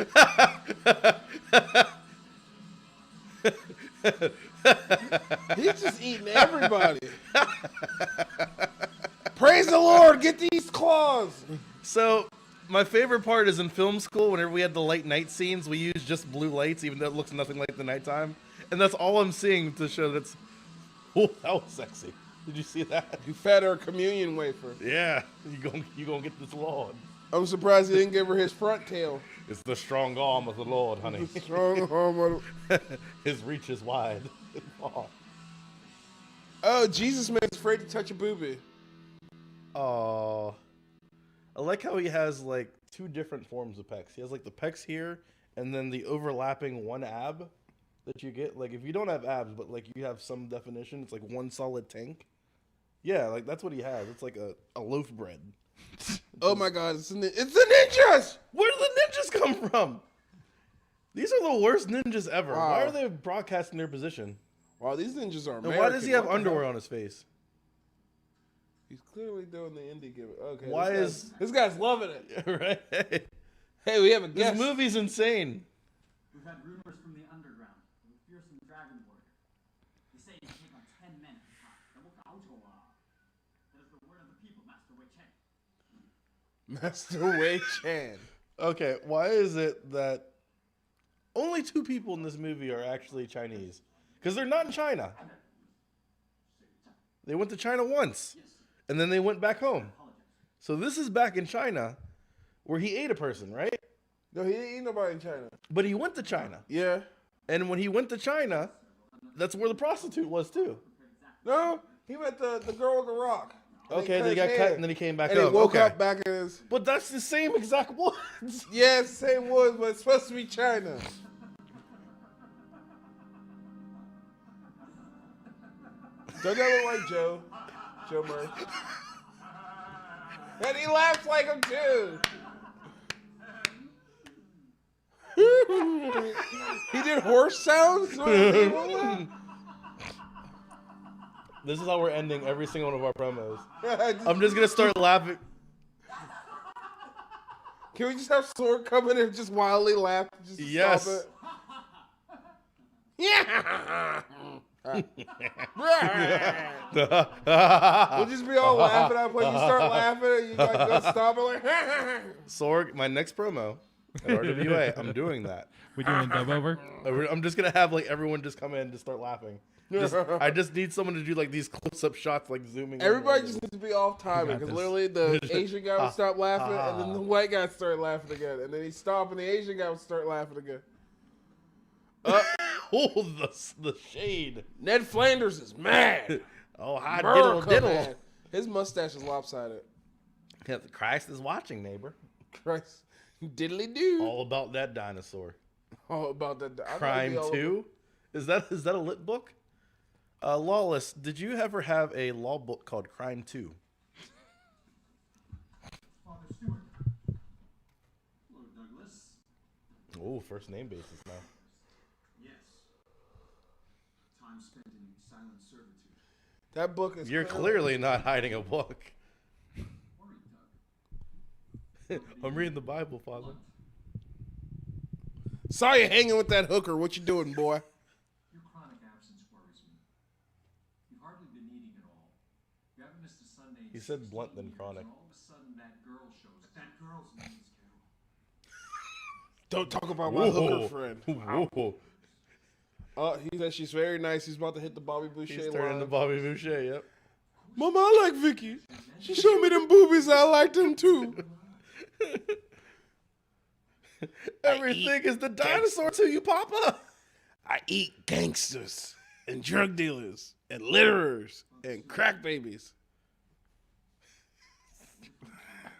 He's just eating everybody. Praise the Lord, get these claws. So, my favorite part is in film school, whenever we had the late night scenes, we used just blue lights, even though it looks nothing like the nighttime. And that's all I'm seeing to show that's... Oh, that was sexy. Did you see that? He fed her a communion wafer. Yeah, you gonna get this Lord. I'm surprised he didn't give her his front tail. It's the strong arm of the Lord, honey. Strong arm. His reach is wide. Oh, Jesus man's afraid to touch a boobie. Oh, I like how he has like two different forms of pecs. He has like the pecs here, and then the overlapping one ab that you get. Like if you don't have abs, but like you have some definition, it's like one solid tank. Yeah, like that's what he has. It's like a loaf bread. Oh my God, it's the ninjas! Where do the ninjas come from? These are the worst ninjas ever. Wow. Why are they broadcasting their position? Wow, these ninjas are And American. why does he have What the underwear hell? on his face? He's clearly doing the indie gimmick. Okay. Why this guy's loving it? right? Hey, we have a This guest. movie's insane. We've had rumors from the underground of a fearsome dragon warrior. They say he can take on 10 men at a time. That is the word of the people, Master Wei Chen. Master Wei Chan. Okay, why is it that only 2 people in this movie are actually Chinese. Because they're not in China. They went to China once. And then they went back home. So this is back in China where he ate a person, right? No, he didn't eat nobody in China. But he went to China. Yeah. And when he went to China, that's where the prostitute was too. No, he met the girl with the rock. Okay, then he got cut and then he came back and up. he woke Okay. up back in his... But that's the same exact woods. Yeah, it's the same woods, but it's supposed to be China. Don't that look like Joe? Joe Murray. And he laughs like him too. He did horse sounds? This is how we're ending every single one of our promos. I'm just going to start laughing. Can we just have Sword come in and just wildly laugh? Just to Yes. Stop it? Yeah. We'll just be all laughing at when you start laughing. You gotta go stop it like. Sorg, my next promo at RWA, I'm doing that. We doing a dub over? I'm just gonna have like everyone just come in and just start laughing. I just need someone to do like these close-up shots, like zooming. Everybody in. just needs to be off timing because this. literally the Asian guy would stop laughing and then the white guy would start laughing again, and then he'd stop and the Asian guy would start laughing again. Oh, the shade. Ned Flanders is mad. Oh, hi, America, diddle. man. His mustache is lopsided. Yeah, Christ is watching, neighbor. Christ, diddly do. All about that dinosaur. All about that. I Crime know 2? Is that a lit book? Lawless, did you ever have a law book called Crime 2? Father Stewart. Hello, Douglas. Oh, first name basis now. Yes. Time spent in silent servitude. That book is. You're clearly not hiding a book. Worry, Doug. I'm reading the Bible, Father. Saw you hanging with that hooker. What you doing, boy? Your chronic absence worries me. You've hardly been eating at all. You haven't missed a Sunday. He said blunt than chronic. And all of a sudden, that girl shows. That girl's name is Carol. Don't talk about my hooker friend. Whoa. He said she's very nice. He's about to hit the Bobby Boucher He's line. turning to Bobby Boucher, yep. Mama, I like Vicky. She showed me them boobies. I like them too. Everything is the dinosaur to you, Papa. I eat gangsters and drug dealers and litterers and crack babies.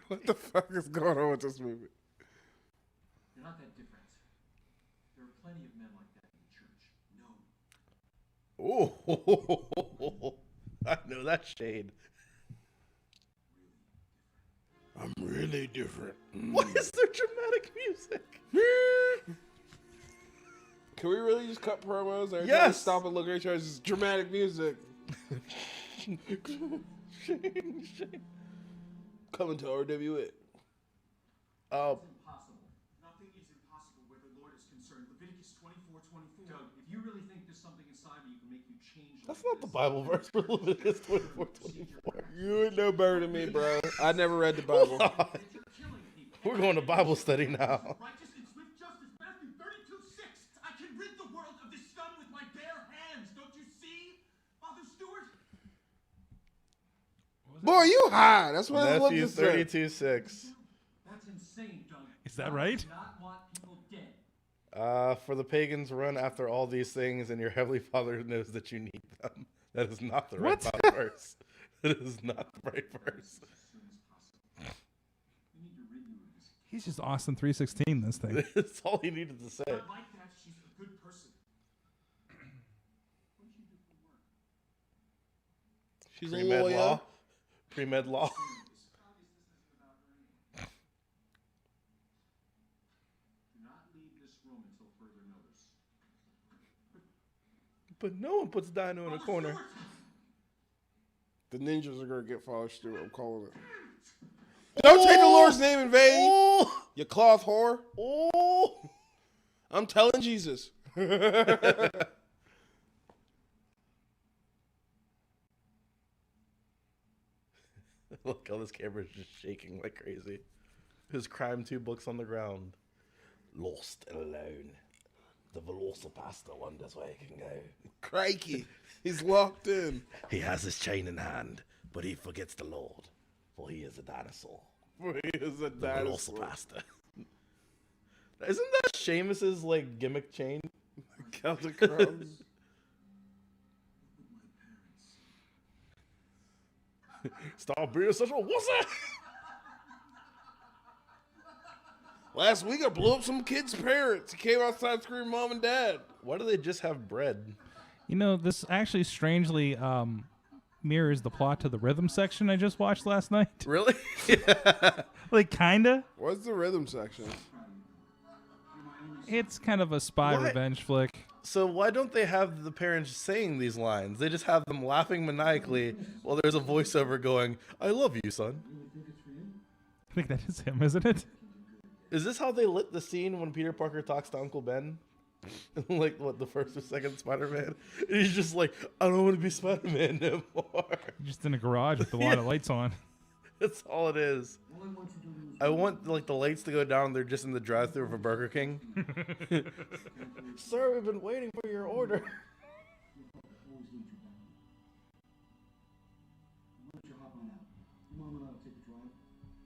What the fuck is going on with this movie? You're not that different. There are plenty of men like that in the church. No. Oh, I know that shade. I'm really different. Why is there dramatic music? Can we really just cut promos? Every time we Yes. stop and look at each other, it's just dramatic music. Coming to RWA. Impossible. Nothing is impossible where the Lord is concerned. Leviticus 24:24. Doug, if you really think there's something inside me you can make you change. That's not the Bible verse for Leviticus 24:24. You ain't no better than me, bro. I never read the Bible. You're killing people. We're going to Bible study now. Righteous and swift justice. Matthew 32:6. I can rid the world of this scum with my bare hands. Don't you see, Father Stewart? Boy, you high. That's what it looks Matthew like. 32:6. That's insane, Doug. Is that right? Do not want people dead. For the pagans run after all these things, and your heavenly Father knows that you need them. That is not the right Bible verse. That is not the right verse. As soon as possible. We need to rid you of this. He's just Austin 316 this thing. That's all he needed to say. Not like that. She's a good person. What does she do for work? She's a Pre-med lawyer. law. Pre-med law. Obviously, this isn't about her anymore. Do not leave this room until further notice. But no one puts Dino in a corner. The ninjas are gonna get Father Stewart. I'm calling it. Don't take the Lord's name in vain, Oh! you cloth whore. Oh! I'm telling Jesus. Look, all this camera's just shaking like crazy. His Crime 2 books on the ground. Lost and alone. The Velocipastor wonders where he can go. Crikey. He's locked in. He has his chain in hand, but he forgets the Lord, for he is a dinosaur. He is a The dinosaur. Velocipastor. Isn't that Sheamus's like gimmick chain? Celtic Cross. Stop being such a wussy. Last week I blew up some kid's parents. He came outside screaming mom and dad. Why do they just have bread? You know, this actually strangely mirrors the plot to the rhythm section I just watched last night. Really? Like, kinda. What's the rhythm section? It's kind of a spy What? revenge flick. So why don't they have the parents saying these lines? They just have them laughing maniacally while there's a voiceover going, "I love you, son." I think that is him, isn't it? Is this how they lit the scene when Peter Parker talks to Uncle Ben? Like, what, the first or second Spider-Man? And he's just like, I don't want to be Spider-Man no more. Just in a garage with a lot of lights on. That's all it is. I want, like, the lights to go down. They're just in the drive-thru of a Burger King. Sir, we've been waiting for your order. Always lead you down. Why don't you hop on out? Your mom and I will take a drive.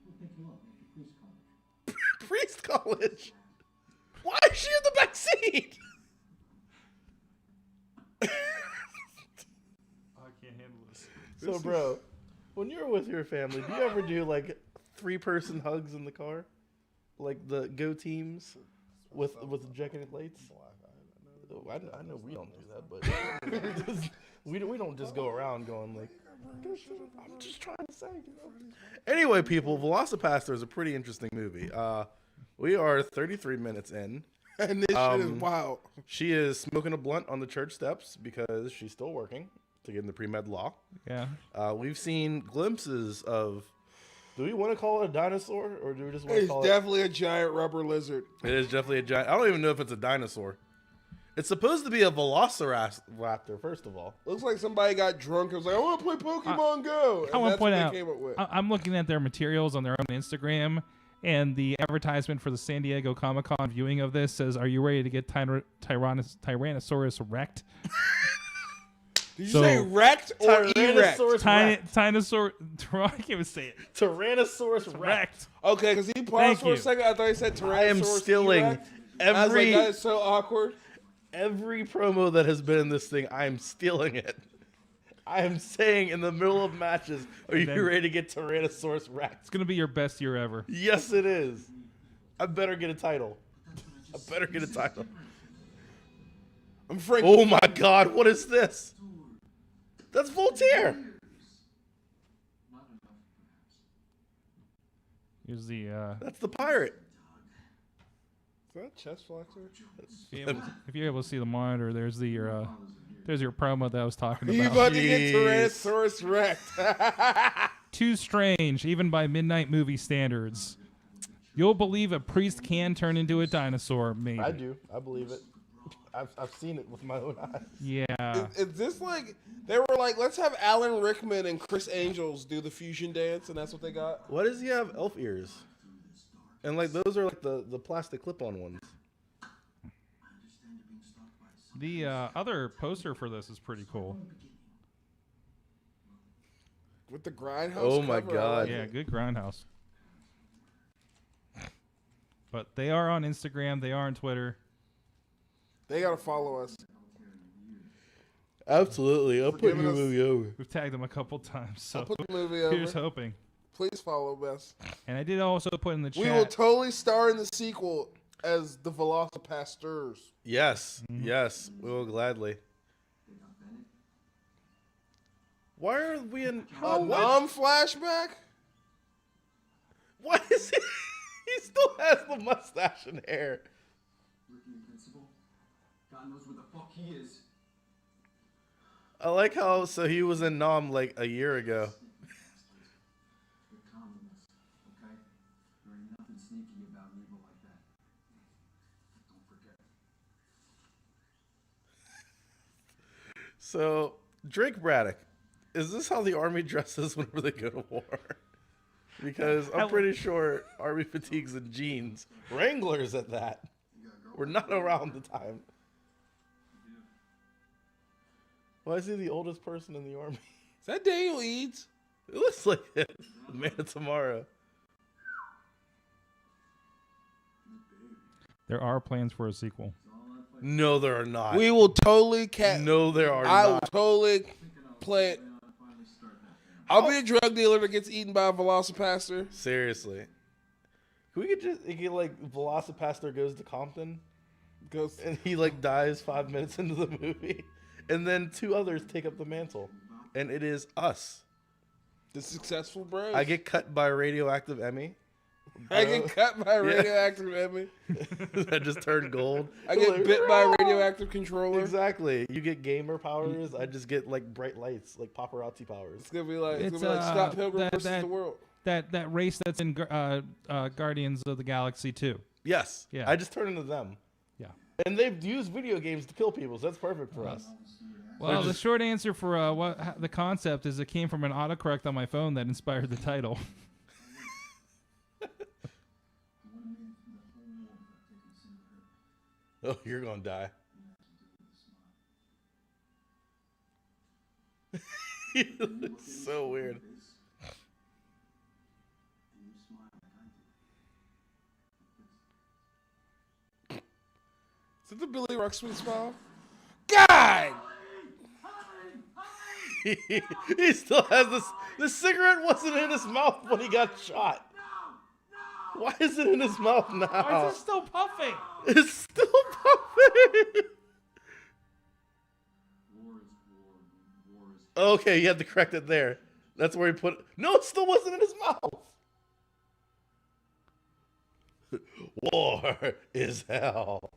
We'll pick you up after Priest College. Priest College? Why is she in the back seat? I can't handle this. So, bro, when you're with your family, do you ever do, like, 3-person hugs in the car? Like the Go teams with Jack and lights? I know we don't do that, but we don't just go around going like, I'm just trying to say, you know. Anyway, people, Velocipaster is a pretty interesting movie. We are 33 minutes in. And this shit is wild. She is smoking a blunt on the church steps because she's still working to get in the pre-med law. Yeah. We've seen glimpses of, do we want to call it a dinosaur or do we just want to It's call definitely a giant rubber lizard. it? It is definitely a giant. I don't even know if it's a dinosaur. It's supposed to be a velociraptor, first of all. Looks like somebody got drunk and was like, I want to play Pokemon Go. I And want to that's point what out, they came up with. I'm looking at their materials on their own Instagram, and the advertisement for the San Diego Comic-Con viewing of this says, "Are you ready to get Tyrannosaurus wrecked?" Did you so- say wrecked or erect? Tyrannosaurus Rex. Tyrannosaur. I can't even say it. Tyrannosaurus Rex. Wrecked. Okay, because he Thank paused for you. a second. I thought he said Tyrannosaurus I am stealing erect. I was like, every that is so awkward. promo that has been in this thing. I am stealing it. I am saying in the middle of matches, are you then- ready to get Tyrannosaurus Rex? It's gonna be your best year ever. Yes, it is. I better get a title. I better get a title. I'm Frank. Oh my God, what is this? That's Voltaire. Not enough, perhaps. Here's the. That's the pirate. Is that a chest flexor? If you're able to see the monitor, there's your promo that I was talking He's about. about to get Jeez. Tyrannosaurus wrecked. Too strange, even by midnight movie standards. You'll believe a priest can turn into a dinosaur, maybe. I do. I believe it. I've seen it with my own eyes. Yeah. Is this like, they were like, let's have Alan Rickman and Chris Angels do the fusion dance, and that's what they got? Why does he have elf ears? And like those are like the plastic clip-on ones. The other poster for this is pretty cool. With the Grindhouse Oh my cover, I God. like Yeah, it. good grindhouse. But they are on Instagram. They are on Twitter. They gotta follow us. Absolutely. I'll For put giving your us- movie over. We've tagged them a couple times, so I'll put the movie here's over. hoping. Please follow us. And I did also put in the We will chat. totally star in the sequel as the Velocipastors. Yes. Yes. We will gladly. Why are we in... A flashback? Why is he... He still has the mustache and hair. Rookie invincible. God knows where the fuck he is. I like how... So he was in Nom like a year ago. You're communist, okay? There ain't nothing sneaky about an evil like that. Don't forget. So, Drake Braddock. Is this how the Army dresses whenever they go to war? Because I'm pretty sure Army fatigues and jeans, Wranglers at that, were not around the time Why is he the oldest person in the army? Is that Daniel Eads? It looks like it. The Man of Tomorrow. There are plans for a sequel. No, there are not. We will totally No, there are I will not. totally play it. I'll be a drug dealer that gets eaten by a Velocipastor. Seriously. Can we get like Velocipastor goes to Compton and he like dies 5 minutes into the movie, and then 2 others take up the mantle, and it is us. The successful bros. I get cut by a radioactive Emmy. I get cut by a radioactive Emmy. I just turned gold. I get bit by a radioactive controller. Exactly. You get gamer powers. I just get like bright lights, like paparazzi powers. It's gonna be like Scott Pilgrim versus the World. That race that's in Guardians of the Galaxy 2. Yes. Yeah. I just turn into them. Yeah. And they've used video games to kill people, so that's perfect for us. Well, the short answer for what the concept is, it came from an autocorrect on my phone that inspired the title. Oh, you're gonna die. It's so weird. Is it the Billy Ruxpin smile? God! He still has this. The cigarette wasn't in his mouth when he got shot. Why is it in his mouth now? Why is it still puffing? It's still puffing. Okay, you had to correct it there. That's where he put it. No, it still wasn't in his mouth. War is hell.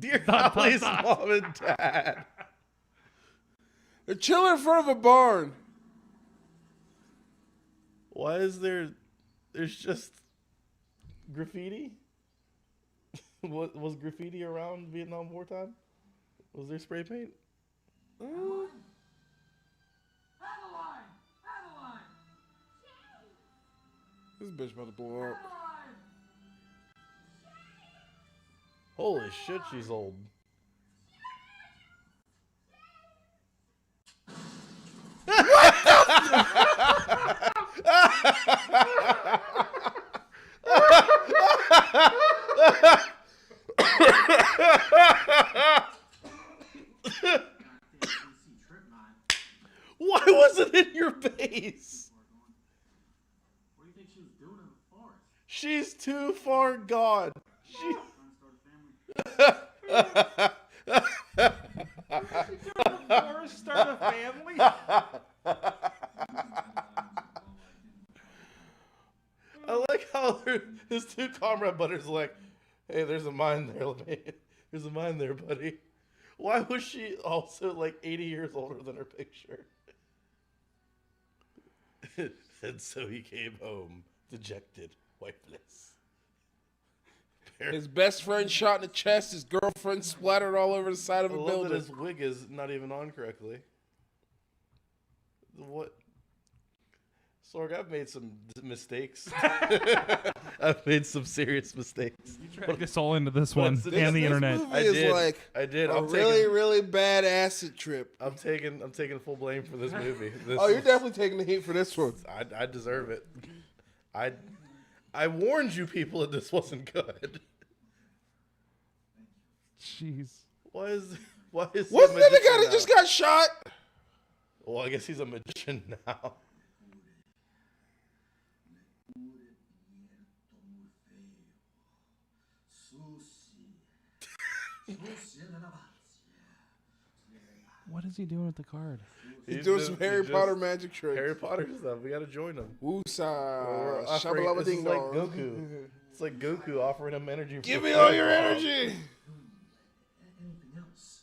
Dear Holly's mom and dad. They're chilling in front of a barn. Why is there's just graffiti? Was graffiti around Vietnam wartime? Was there spray paint? Adeline! This bitch about to blow up. Holy shit, she's old. Why was it in your base? What do you think she was doing in the forest? She's too far gone. She... Start a family? I like how his 2 comrade buddies are like, hey, there's a mine there, there's a mine there, buddy. Why was she also like 80 years older than her picture? And so he came home, dejected, wifeless. His best friend shot in the chest. His girlfriend splattered all over the side of a I love building. that his wig is not even on correctly. What? Sorg, I've made some mistakes. I've made some serious mistakes. You dragged us all into this one This- and the This internet. movie I is did. like I did. a I'm really, taking, really bad acid trip. I'm taking full blame for this movie. Oh, you're definitely taking the heat for this one. I deserve it. I warned you people that this wasn't good. Jeez. Why is Wasn't he a that the guy magician that now? just got shot? Well, I guess he's a magician now. What is he doing with the card? He's doing some Harry Potter magic tricks. Harry Potter stuff. We gotta join him. Woosah. This Shabalaba is ding like dong. Goku. It's like Goku offering him energy. Give for me all Harry your Potter. energy. Anything else?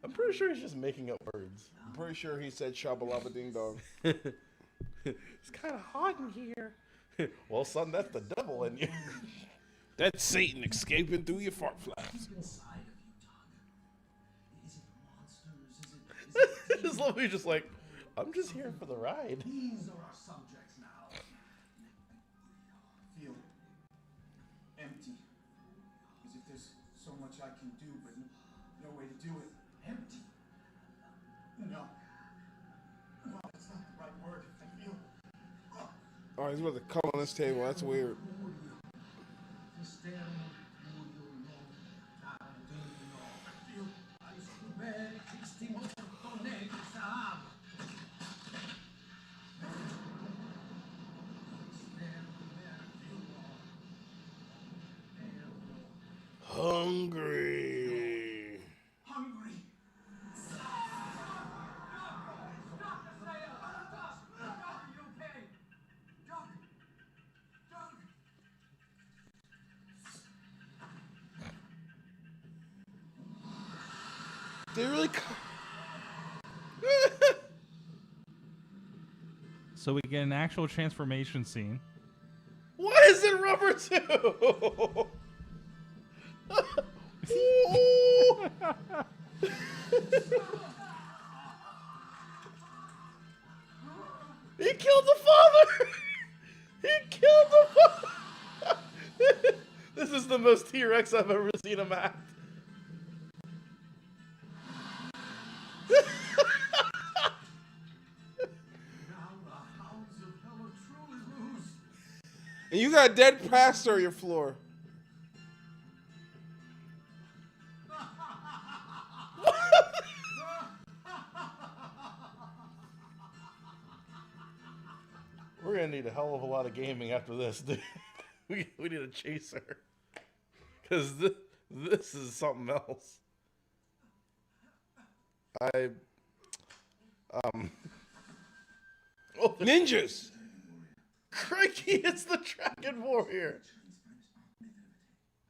I'm pretty sure he's just making up words. I'm pretty sure he said shabalaba ding dong. It's kind of hot in here. Well, son, that's the devil in you. That's Satan escaping through your fart flaps. Inside of you, Doug. Is it monsters? Is it Just love you, just like, I'm just here for the ride. these are our subjects now? Feel it. much I can do, but no way to do it. Empty. No. No, that's not the right word. I feel. Oh, he's about to come on this table. That's weird. Hungry. Hungry. They really. So we get an actual transformation scene. Why is it rubber too? He killed the father. He killed the father. This is the most T-Rex I've ever seen him act. And you got a dead pastor on your floor. We're gonna need a hell of a lot of gaming after this, dude. We need a chaser. Because this is something else. Oh, Ninjas. crikey, it's the Dragon Warrior. As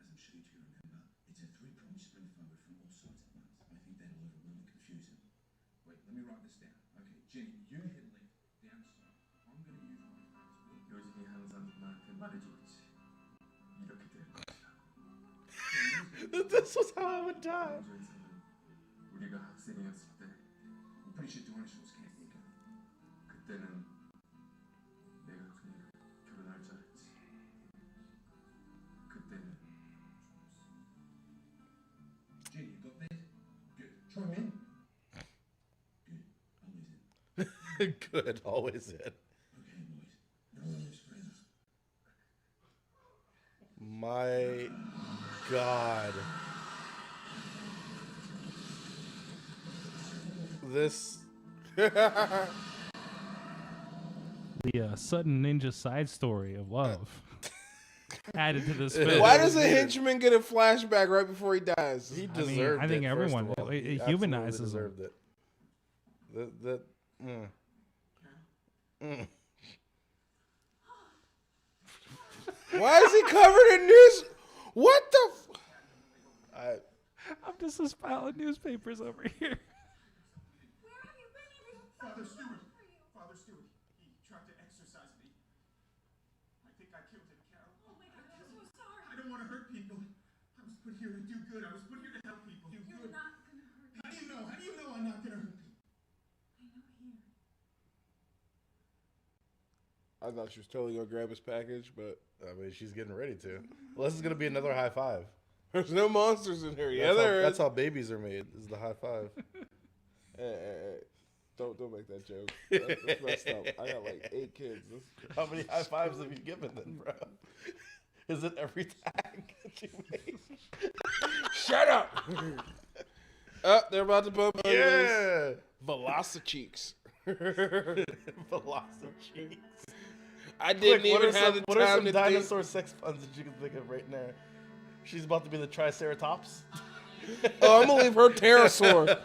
I'm sure you two remember, it's a three-pronged spring forward from all sides at once. I think that'll overwhelm and confuse him. Wait, let me write this down. Okay, Jenny, you hit left, down slow. I'm gonna use my fastball. 요즘이 항상 나한테 말해줬지. 이렇게 될 것이라고. This was how I would die. 먼저에서는 우리가 학생이었을 때 I'm pretty sure dinosaurs can't think of. 그때는 내가 그녀를 결혼할 줄 알았지. 그때는 Jenny, you got that? Good. Try him in. Good. Always in. Good, always in. Okay, boys. No one lives forever. My God. This. The sudden ninja side story of love added to this film. Why does a henchman get a flashback right before he dies? He I mean, deserved it. I think everyone first of all. it He humanizes absolutely him. deserved it. Why is he covered in news? What the? I'm just a pile of newspapers over here. Where have you been? Father Stewart. Father Stewart. He tried to exorcise me. I think I killed him, Carol. Oh my God, I'm so sorry. I don't want to hurt people. I was put here to do good. I was put here to help people. Do You're good. not gonna hurt me. How do you know? How do you know I'm not gonna hurt people? I know here. I thought she was totally gonna grab his package, but I mean, she's getting ready to. Well, this is gonna be another high five. there's no monsters in here. Yeah, That's how, there that's is. how babies are made. Is the high five. Hey. Don't make that joke. That's messed up. I got like 8 kids. How many high fives have you given them, bro? Is it every tag that you make? Shut up. Oh, they're about to put Yeah. Velocicheeks. Velocipastor. I didn't Quick, even have the what are time some to dinosaur sex puns that you can think of right now? She's about to be the Triceratops. think. Oh, I'm gonna leave her pterosaur.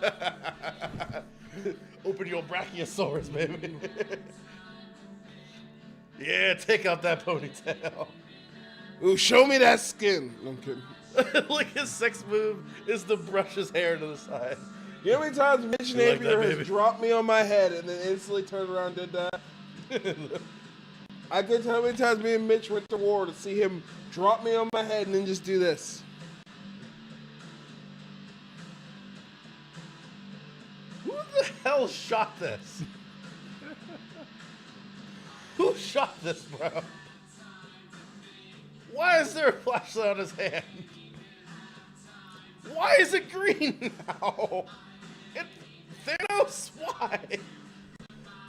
Open your brachiosaurus, baby. Yeah, take out that ponytail. Ooh, show me that skin. No, I'm kidding. Like his sex move is to brush his hair to the side. You know how many times Mitch You like Napier that, has baby? dropped me on my head and then instantly turned around and did that? I could tell how many times me and Mitch went to war to see him drop me on my head and then just do this. Who the hell shot this? Who shot this, bro? Why is there a flashlight on his hand? Why is it green now? Thanos, why? Is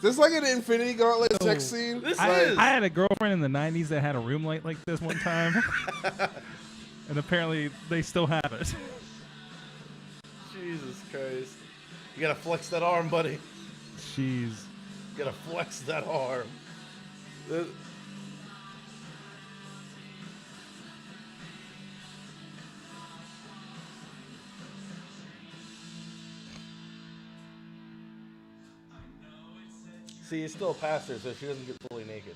this like an Infinity Gauntlet sex scene? This I is. had a girlfriend in the 90s that had a room light like this one time. And apparently they still have it. Jesus Christ. You gotta flex that arm, buddy. Jeez. You gotta flex that arm. See, he's still a pastor, so she doesn't get fully naked.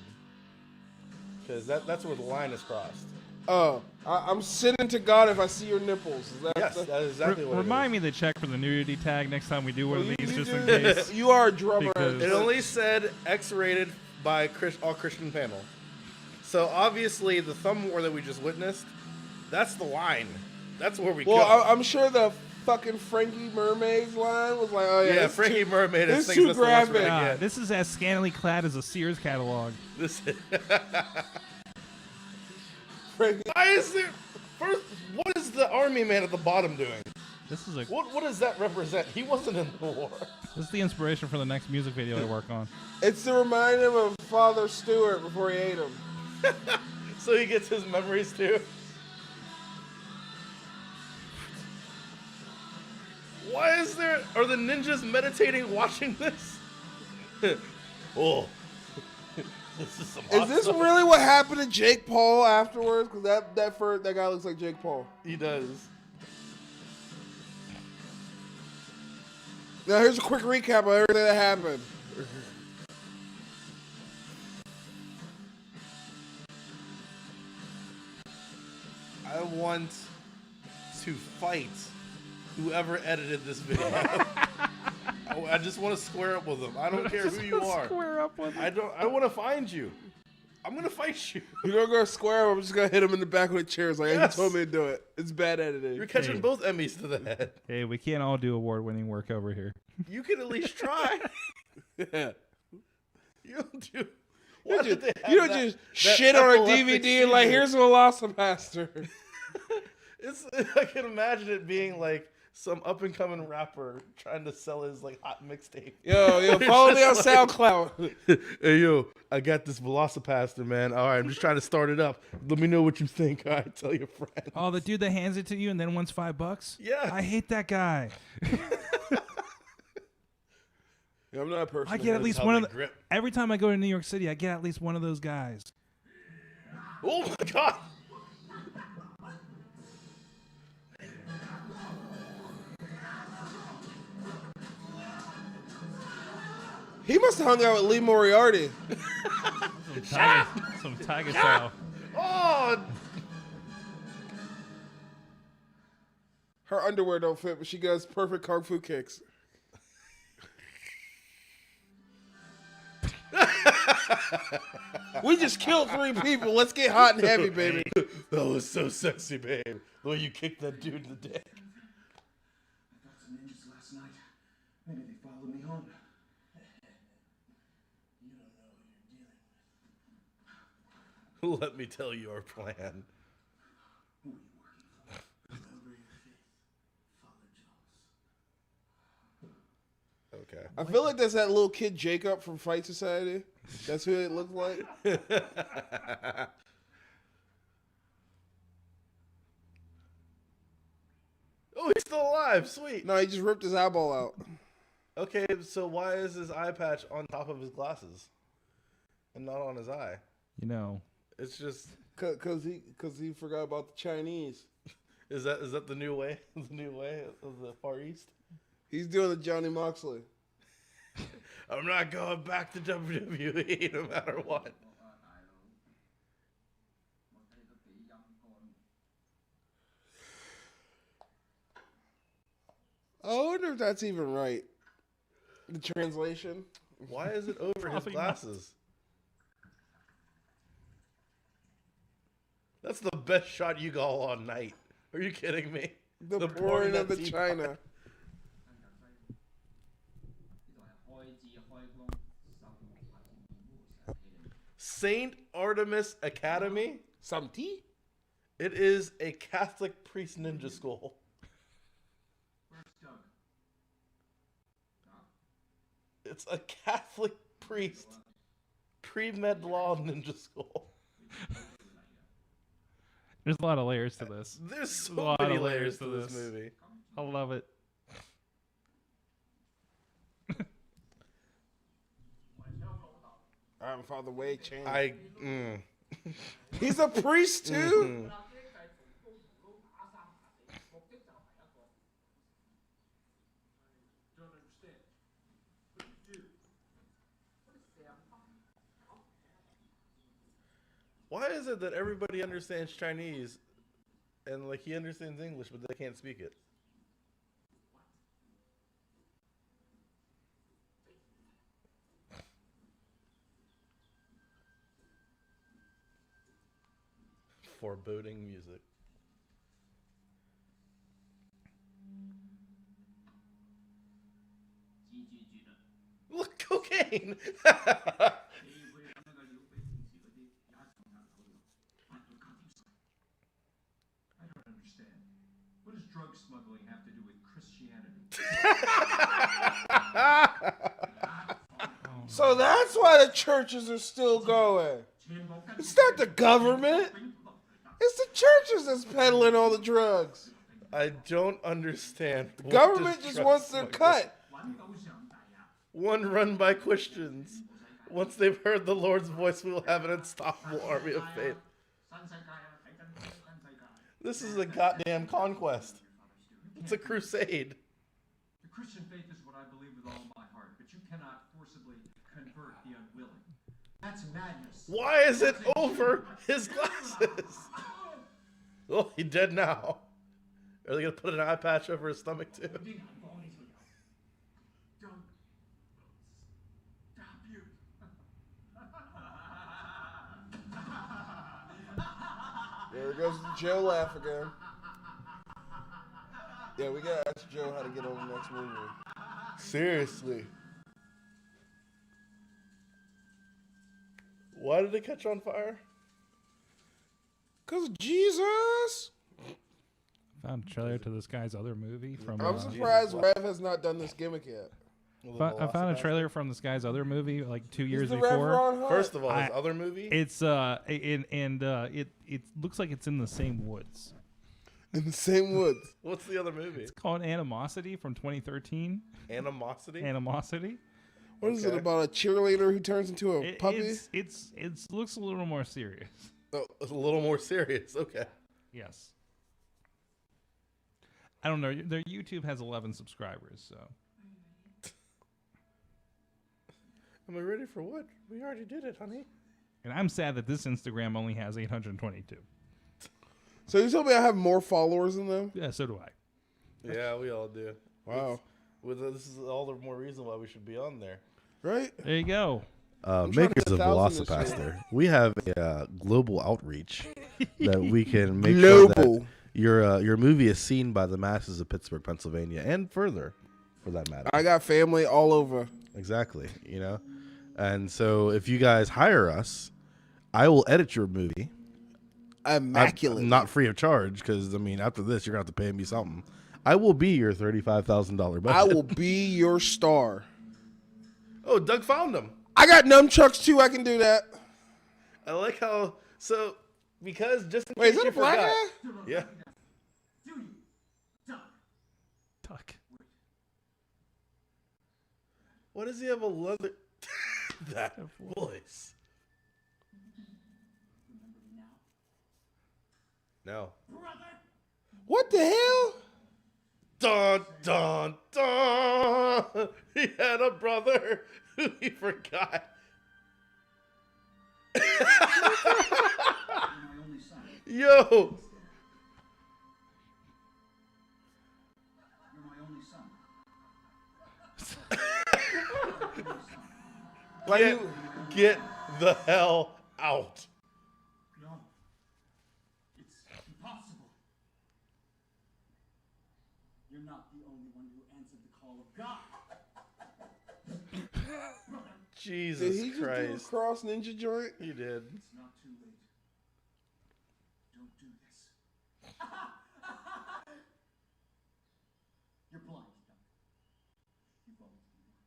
Because that's where the line is crossed. Oh, I'm sinning to God if I see your nipples. Is that, Yes, that is exactly what Remind it me to check for the nudity tag next time we do one of these, just in do- case. You are a drummer. Because- is. It only said X-rated by all Christian panel. So obviously the thumb war that we just witnessed, that's the line. That's where we go. I'm sure the fucking Frankie Mermaid's line was like, oh yeah, Yeah, this Frankie Mermaid is this thinking too that's the worst we're graphic. gonna Ah, get. this is as scantily clad as a Sears catalog. This Frankie, Why is there? First, what is the army man at the bottom doing? This is What does that represent? He wasn't in the war. this is the inspiration for the next music video I work on. it's to remind him of Father Stewart before he ate him. So he gets his memories too. Why is there? Are the ninjas meditating watching this? Oh, this is some. Is hot this stuff. really what happened to Jake Paul afterwards? Because that guy looks like Jake Paul. He does. Now here's a quick recap of everything that happened. I want to fight whoever edited this video. I just want to square up with them. I don't care who you are. Square up with I want to find you. I'm gonna fight you. You're gonna go square. I'm just gonna hit him in the back with a chair. It's like, Yes. he told me to do it. It's bad editing. You're catching Hey. both Emmys to the head. Hey, we can't all do award-winning work over here. You can at least try. Yeah. You don't do. You Why don't did just, they have you don't that- just that shit on a epileptic DVD and like, seizure? here's a Velocipaster. It's. I can imagine it being like some up and coming rapper trying to sell his like hot mixtape. Yo, follow me on Just like- SoundCloud. Hey yo, I got this Velocipastor, man. All right, I'm just trying to start it up. Let me know what you think. All right, tell your friends. Oh, the dude that hands it to you and then wants $5? Yeah. I hate that guy. Yeah, I'm not a person. I get at This is least how one they of the, grip. every time I go to New York City, I get at least one of those guys. Oh my god. He must have hung out with Lee Moriarty. Some tiger style. Oh, Her underwear don't fit, but she does perfect kung fu kicks. We just killed 3 people. Let's get hot and heavy, baby. that was so sexy, babe. The way you kicked that dude in the dick. I got some ninjas last night. Maybe they followed me home. You don't know who you're dealing with. Let me tell you our plan. Who are you working for? Remember your faith, Father Jones. Okay. I feel like that's that little kid Jacob from Fight Society. That's who it looked like. Oh, he's still alive. Sweet. No, he just ripped his eyeball out. Okay, so why is his eye patch on top of his glasses and not on his eye? You know, It's just Cause he forgot about the Chinese. is that the new way? The new way of the Far East? He's doing the Johnny Moxley. I'm not going back to WWE no matter what. I wonder if that's even right. The translation. Why is it over his Probably not. glasses? That's the best shot you got all night. Are you kidding me? The, The pouring pouring of the that China. 呢度係開枝開工，收到發現面烏成起嚟。 Saint Artemis Academy? Some tea? It is a Catholic priest ninja school. It's a Catholic priest. Pre-med law ninja school. There's a lot of layers to this. There's so A lot many of layers to this movie. I love it. I'm Father Wei Chang. He's a priest too. Don't understand. What do you do? Why is it that everybody understands Chinese, and like he understands English, but they can't speak it? Foreboding music. Look, cocaine. I don't understand. What does drug smuggling have to do with Christianity? So that's why the churches are still going. It's not the government. It's the churches that's peddling all the drugs. I don't understand. The What government does just drug wants their smuggling- cut. One run by Christians. Once they've heard the Lord's voice, we will have an unstoppable army of faith. This is a goddamn conquest. It's a crusade. The Christian faith is what I believe with all my heart, but you cannot forcibly convert the unwilling. That's madness. Why is it over his glasses? Oh, he's dead now. Are they gonna put an eye patch over his stomach too? Don't stop you. There goes Joe laugh again. Yeah, we gotta ask Joe how to get on the next movie. Seriously. Why did it catch on fire? Cause Jesus. Found a trailer to this guy's other movie from. I'm surprised Rev has not done this gimmick yet. I found a trailer from this guy's other movie like 2 years Is the Rev before. Ron Hunt? First of all, his other movie? It's it looks like it's in the same woods. In the same woods. What's the other movie? It's called Animosity from 2013. Animosity? Animosity. What is it about a cheerleader who turns into a puppy? It's looks a little more serious. Oh, it's a little more serious. Okay. Yes. I don't know. Their YouTube has 11 subscribers, so. Am I ready for what? We already did it, honey. And I'm sad that this Instagram only has 822. So you told me I have more followers than them? Yeah, so do I. Yeah, we all do. Wow. This is all the more reason why we should be on there. Right? There you go. trying to Makers hit of 1,000 this Velocipaster, we have a global outreach that we can make sure that your movie is seen by the masses of Pittsburgh, Pennsylvania, and further, for that matter. I got family all over. Exactly, you know? And so if you guys hire us, I will edit your movie. Immaculate. Not free of charge, because, I mean, after this, you're going to have to pay me something. I will be your $35,000 budget. I will be your star. Oh, Doug found them. I got nunchucks too. I can do that. I like how, so, because just in Wait, is case that a you black forgot. guy? Yeah. Do you? Duck. Tuck. Why does he have a leather? That voice. Remember me now? No. Brother! What the hell? Dun, dun, dun. He had a brother who he forgot. You're my only son. Yo. You're my only son. Get the hell out. No. It's impossible. You're not the only one who answered the call of God. Jesus Did he just Christ. do a cross ninja joint? He did. It's not too late. Don't do this. You're blind, Doc. You've always been blind.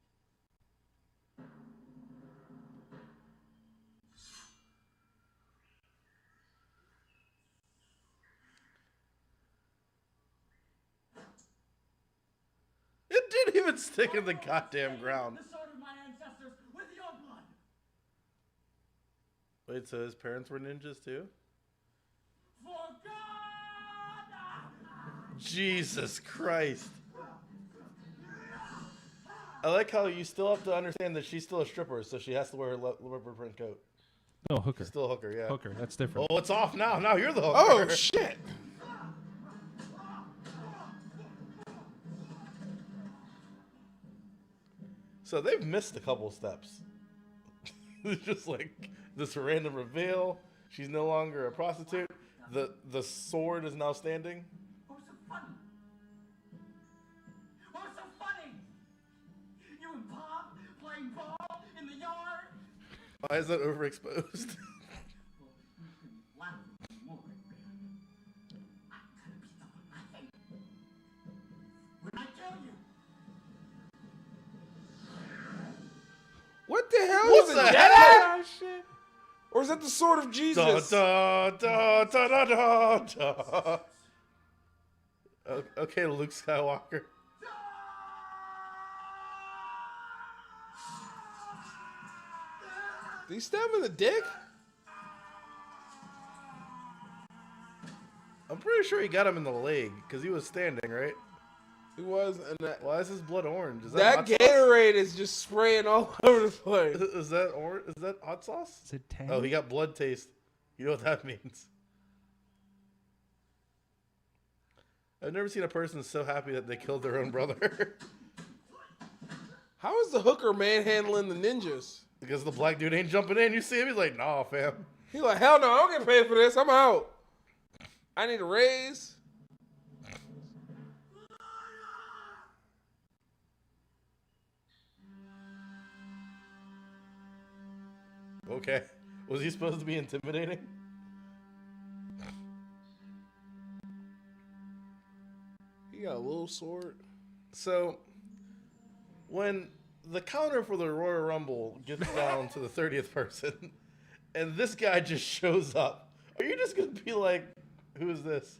even stick in the goddamn ground. The sword of my ancestors with your blood. Wait, so his parents were ninjas too? For God! Jesus Christ. I like how you still have to understand that she's still a stripper, so she has to wear her leopard print coat. No, hooker. Still a hooker, yeah. Hooker. That's different. Oh, it's off now. Now you're the hooker. Oh, shit. So they've missed a couple steps. It's just like this random reveal. She's no longer a prostitute. The sword is now standing. What was so funny? What was so funny? You and Pop playing ball in the yard? Why is that overexposed? When I kill you, What the hell What is the it? hell? Jedi? Or is that the sword of Da, Jesus? da, da, da, da, da, da. Okay, Luke Skywalker. Did he stab him in the dick? I'm pretty sure he got him in the leg because he was standing, right? He was, and that Why is his blood orange? Is that hot sauce? Gatorade is just spraying all over the place. Is that orange? Is that hot sauce? Is it tang? Oh, he got blood taste. You know what that means? I've never seen a person so happy that they killed their own brother. How is the hooker manhandling the ninjas? Because the black dude ain't jumping in. You see him? He's like, nah, fam. He like, hell no, I don't get paid for this. I'm out. I need a raise. Okay. Was he supposed to be intimidating? He got a little sword. So, when the counter for the Royal Rumble gets down to the 30th person, and this guy just shows up, are you just going to be like, who is this?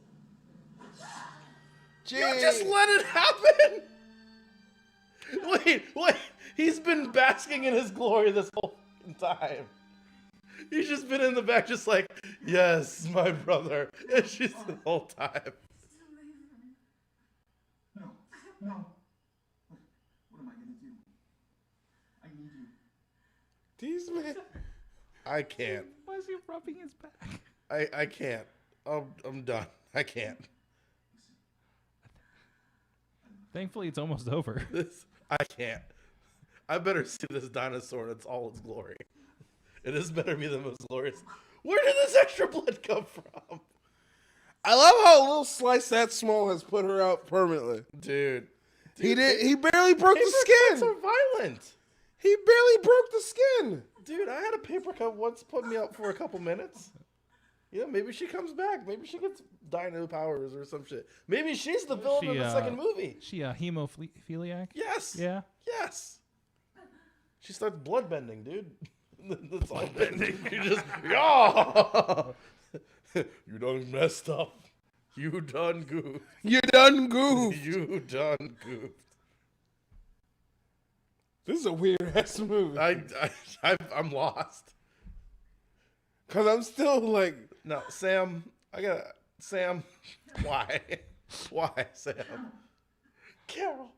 Gee. You just let it happen? Wait. He's been basking in his glory this whole fucking time. He's just been in the back just like, yes, my brother. And she's the whole time. no, no. What am I gonna do? I need you. These men. I can't. Why is he rubbing his back? I can't. I'm done. I can't. Thankfully, it's almost over. I can't. I better see this dinosaur in all its glory. This better be the most glorious. Where did this extra blood come from? I love how a little slice that small has put her out permanently. Dude. He barely broke the Paper cuts skin. are violent. He barely broke the skin. Dude, I had a paper cut once put me out for a couple minutes. Yeah, maybe she comes back. Maybe she gets dino powers or some shit. Maybe she's the villain of the second movie. She a hemophiliac? Yes. Yeah. Yes. She starts blood bending, dude. That's all bending. You just, yeah. You done messed up. You done goofed. You done goofed. You done goofed. This is a weird ass movie. I'm lost. Cause I'm still like, No, Sam. Sam. Why? Why, Sam? Carol.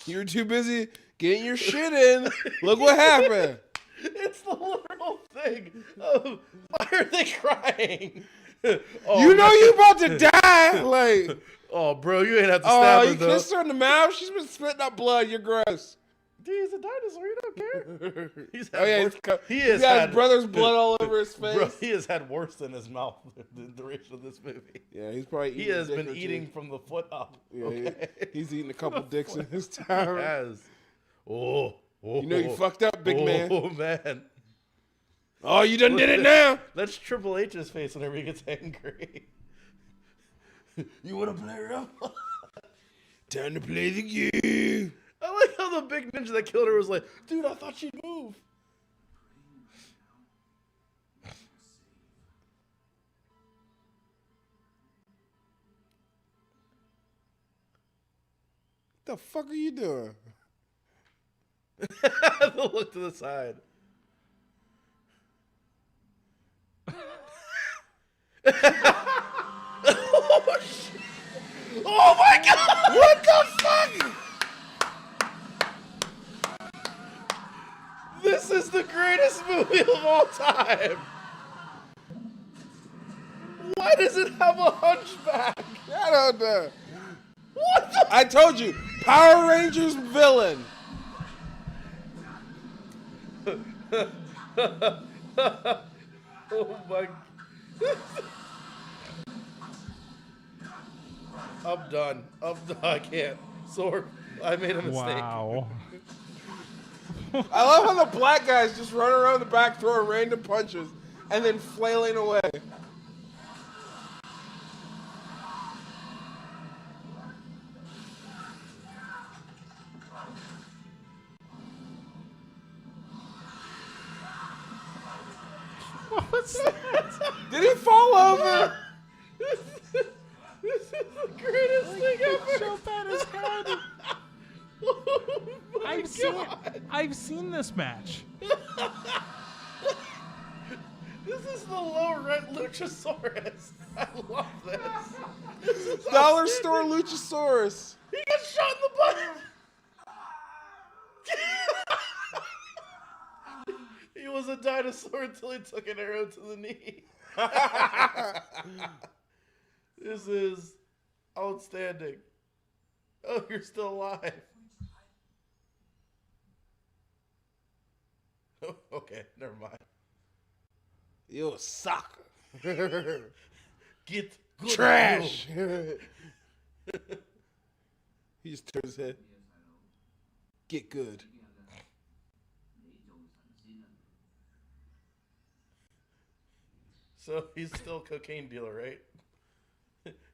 you're too busy getting your shit in. Look what happened. It's the literal thing of, why are they crying? Oh, You know man. you about to die. Like, Oh, bro, you ain't have to oh, stab her, you though. kissed her in the mouth. She's been spitting up blood. You're gross. Dude, he's a dinosaur. You don't care. He's had Oh yeah, worse, he he's has got had his brother's blood all over his face. Bro, he has had worse in his mouth the duration of this movie. Yeah, he's probably He eating has a dick been or eating two. from the foot up. Yeah, Okay? he's eating a couple dicks in his He time. has. Oh, You know you fucked up, big man. Oh, man. Oh, you done did it now. That's Triple H's face whenever he gets angry. You want to play rough? Time to play the game. I like how the big ninja that killed her was like, dude, I thought she'd move. The fuck are you doing? The look to the side. Oh, shit. Oh my god! What the fuck? This is the greatest movie of all time. Why does it have a hunchback? I don't know. What the? I told you, Power Rangers villain. Oh my. I'm done. I can't. Sorg, I made a mistake. Wow. I love how the black guys just run around the back throwing random punches and then flailing away. What's that? Did he fall over? This is the greatest thing ever. Jump at his head. Oh my God. I've seen this match. This is the low rent Luchasaurus. I love this. This is Dollar outstanding. Store Luchasaurus. He got shot in the butt. He was a dinosaur until he took an arrow to the knee. This is outstanding. Oh, you're still alive. Oh, okay, never mind. You sucker. Get good. Trash. He just turned his head. Get good. So he's still a cocaine dealer, right?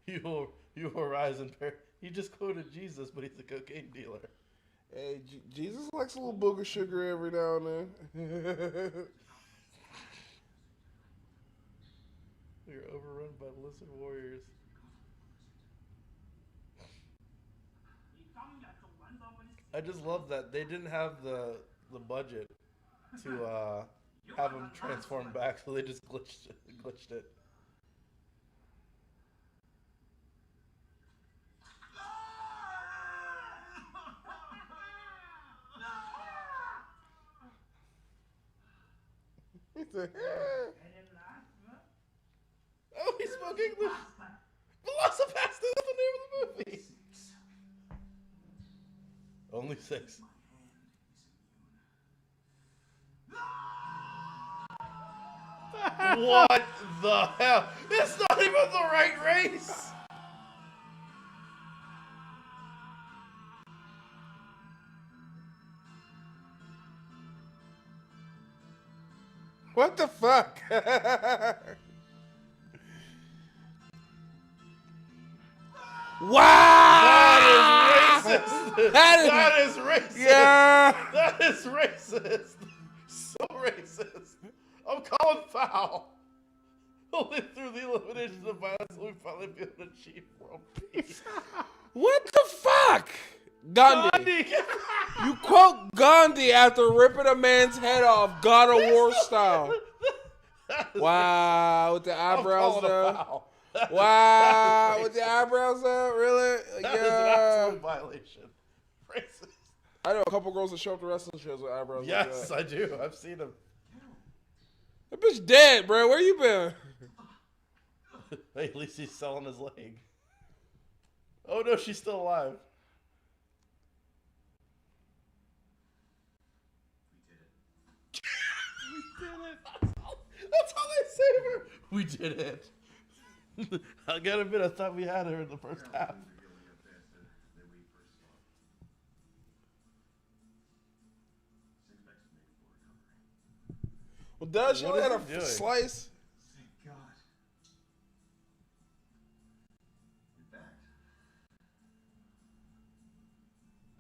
You will rise and perish. He just quoted Jesus, but he's a cocaine dealer. Hey, Jesus likes a little booger sugar every now and then. We are overrun by lizard warriors. I just love that they didn't have the budget to have him transform back, so they just glitched it. Oh, he spoke English. Velocipastor, that's the name of the movie. Only 6. What the hell? It's not even the right race. What the fuck? Wow! That is racist. That That is racist. Yeah. That is racist. So racist. I'm calling foul. Only through the elimination of violence will we finally be able to achieve world peace. What the fuck? Gandhi. Gandhi. You quote Gandhi after ripping a man's head off, God of War style. That is Wow, with the I'm eyebrows calling a up. foul. That is- Wow, that is with the racist. eyebrows up, really? That is an Yeah. absolute violation. Racist. I know a couple girls that show up to wrestling shows with eyebrows Yes, like I do. I've seen him. that. That bitch dead, bro. Where you been? Hey, at least he's selling his leg. Oh no, she's still alive. We did it. That's how they save her. We did it. I gotta admit, I thought we had her in the first half. Well, does she What only is had he a doing? slice? Thank God. In fact,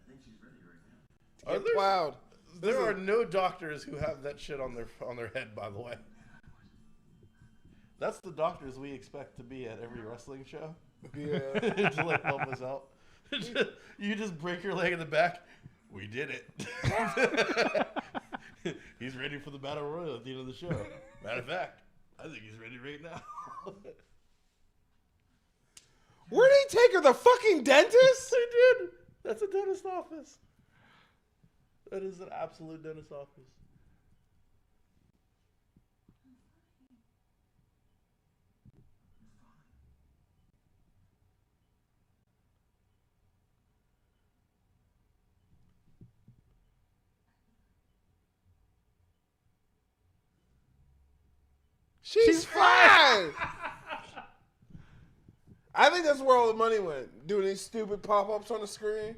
I think she's ready right now. Are there, Plowed. there are no doctors who have that shit on their head, by the way. That's the doctors we expect to be at every wrestling show. Yeah. To like help us out. You just break your leg in the back. We did it. He's ready for the battle royal at the end of the show. Matter of fact, I think he's ready right now. Where did he take her? The fucking dentist? They did. That's a dentist office. That is an absolute dentist office. She's fine. I think that's where all the money went. Doing these stupid pop-ups on the screen.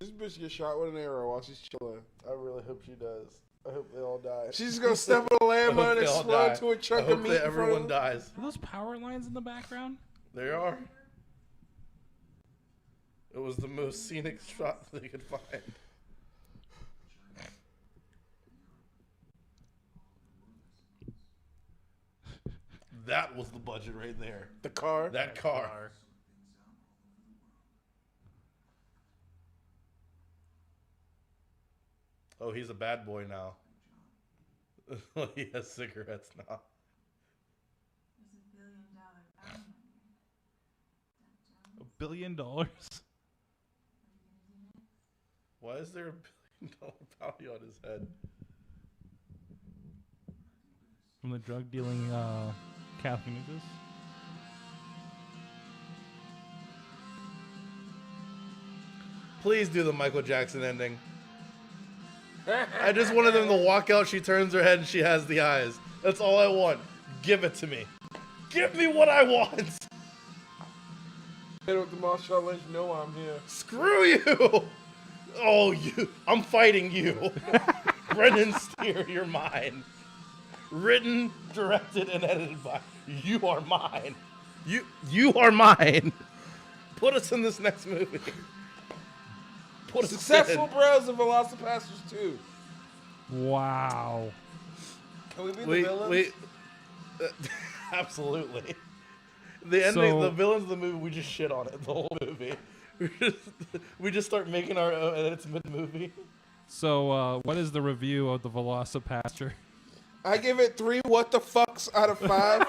This bitch get shot with an arrow while she's chilling. I really hope she does. I hope they all die. She's just gonna step on a landmine and explode to a chunk of meat. Everyone dies. Are those power lines in the background? They are. It was the most scenic shot they could find. That was the budget right there. The car? That car. Oh, he's a bad boy now. He has cigarettes now. There's $1 billion bounty on you. Doug $1 Jones, billion? what are you gonna do next? Why is there $1 billion bounty on his head? From the drug dealing Catherine Lucas? Please do the Michael Jackson ending. I just wanted them to walk out. She turns her head and she has the eyes. That's all I want. Give it to me. Give me what I want. Hit with the Marshall Lynch. No, I'm here. Screw you. Oh, you. I'm fighting you. Brendan Steer, you're mine. Written, directed, and edited by. You are mine. You are mine. Put us in this next movie. Put us Successful in. Bros and Velocipastors 2. Wow. Can we be the villains? Absolutely. The ending, So- the villains of the movie, we just shit on it the whole movie. We just start making our own, and it's mid-movie. So, what is the review of the Velocipastor? I give it 3 what the fucks out of 5. I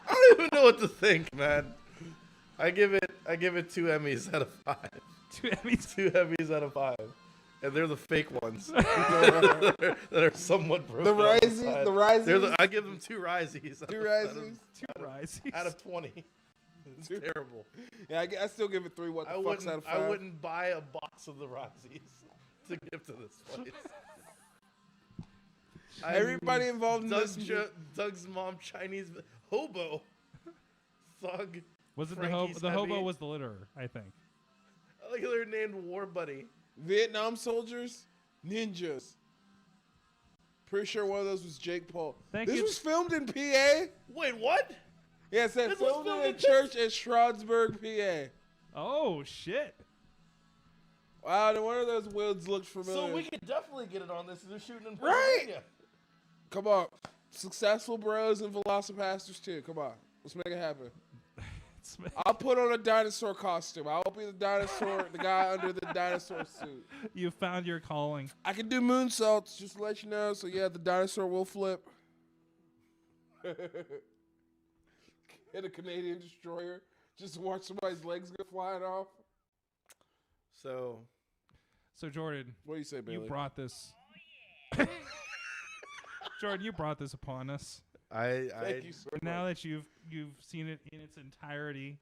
don't even know what to think, man. I give it 2 Emmys out of 5. 2 Emmys. 2 Emmys out of 5. And they're the fake ones that are somewhat broken. The on Riseys? side. The Riseys? I give them 2 Riseys. 2 Riseys? 2 Rises. Out of 20. It's terrible. Yeah, I still give it 3 what the fucks out of 5. I wouldn't buy a box of the Riseys to give to this place. Everybody involved in this. Doug's mom, Chinese hobo, thug. Was it Frankie's the hobo heavy. was the litterer, I think. I like how they're named War Buddy. Vietnam soldiers, ninjas. Pretty sure one of those was Jake Paul. Thank This you. was filmed in PA. Wait, what? Yeah, it said This was filmed filmed in a in church at Stroudsburg, PA. Oh, shit. Wow, no wonder those woods looked familiar. So we could definitely get it on this. They're shooting in Right. Pennsylvania. Come on. Successful Bros and Velocipastors too. Come on. Let's make it happen. I'll put on a dinosaur costume. I'll be the dinosaur, the guy under the dinosaur suit. You found your calling. I can do moonsaults, just to let you know. So yeah, the dinosaur will flip. Hit a Canadian destroyer. Just to watch somebody's legs go flying off. So Jordan, What do you say, Bailey? you brought this. Jordan, you brought this upon us. Thank you so much. Now that you've seen it in its entirety,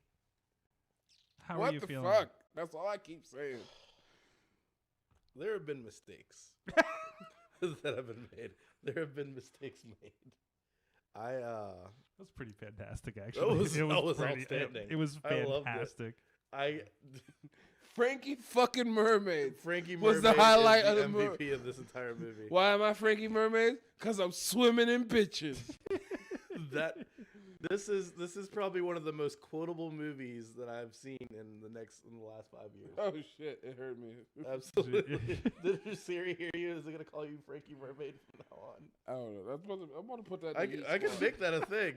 how What are you the feeling? fuck? That's all I keep saying. there have been mistakes that have been made. There have been mistakes made. That was pretty fantastic, actually. was pretty- outstanding. It was I loved it. fantastic. Frankie fucking Mermaid. Frankie Was Mermaid the highlight is of the the mo- MVP of this entire movie. Why am I Frankie Mermaid? Because I'm swimming in bitches. This is probably one of the most quotable movies that I've seen in the last 5 years. Oh shit, it hurt me. Absolutely. Did your Siri hear you? Is it gonna call you Frankie Mermaid from now on? I don't know. I'm gonna put that. I can make that a thing.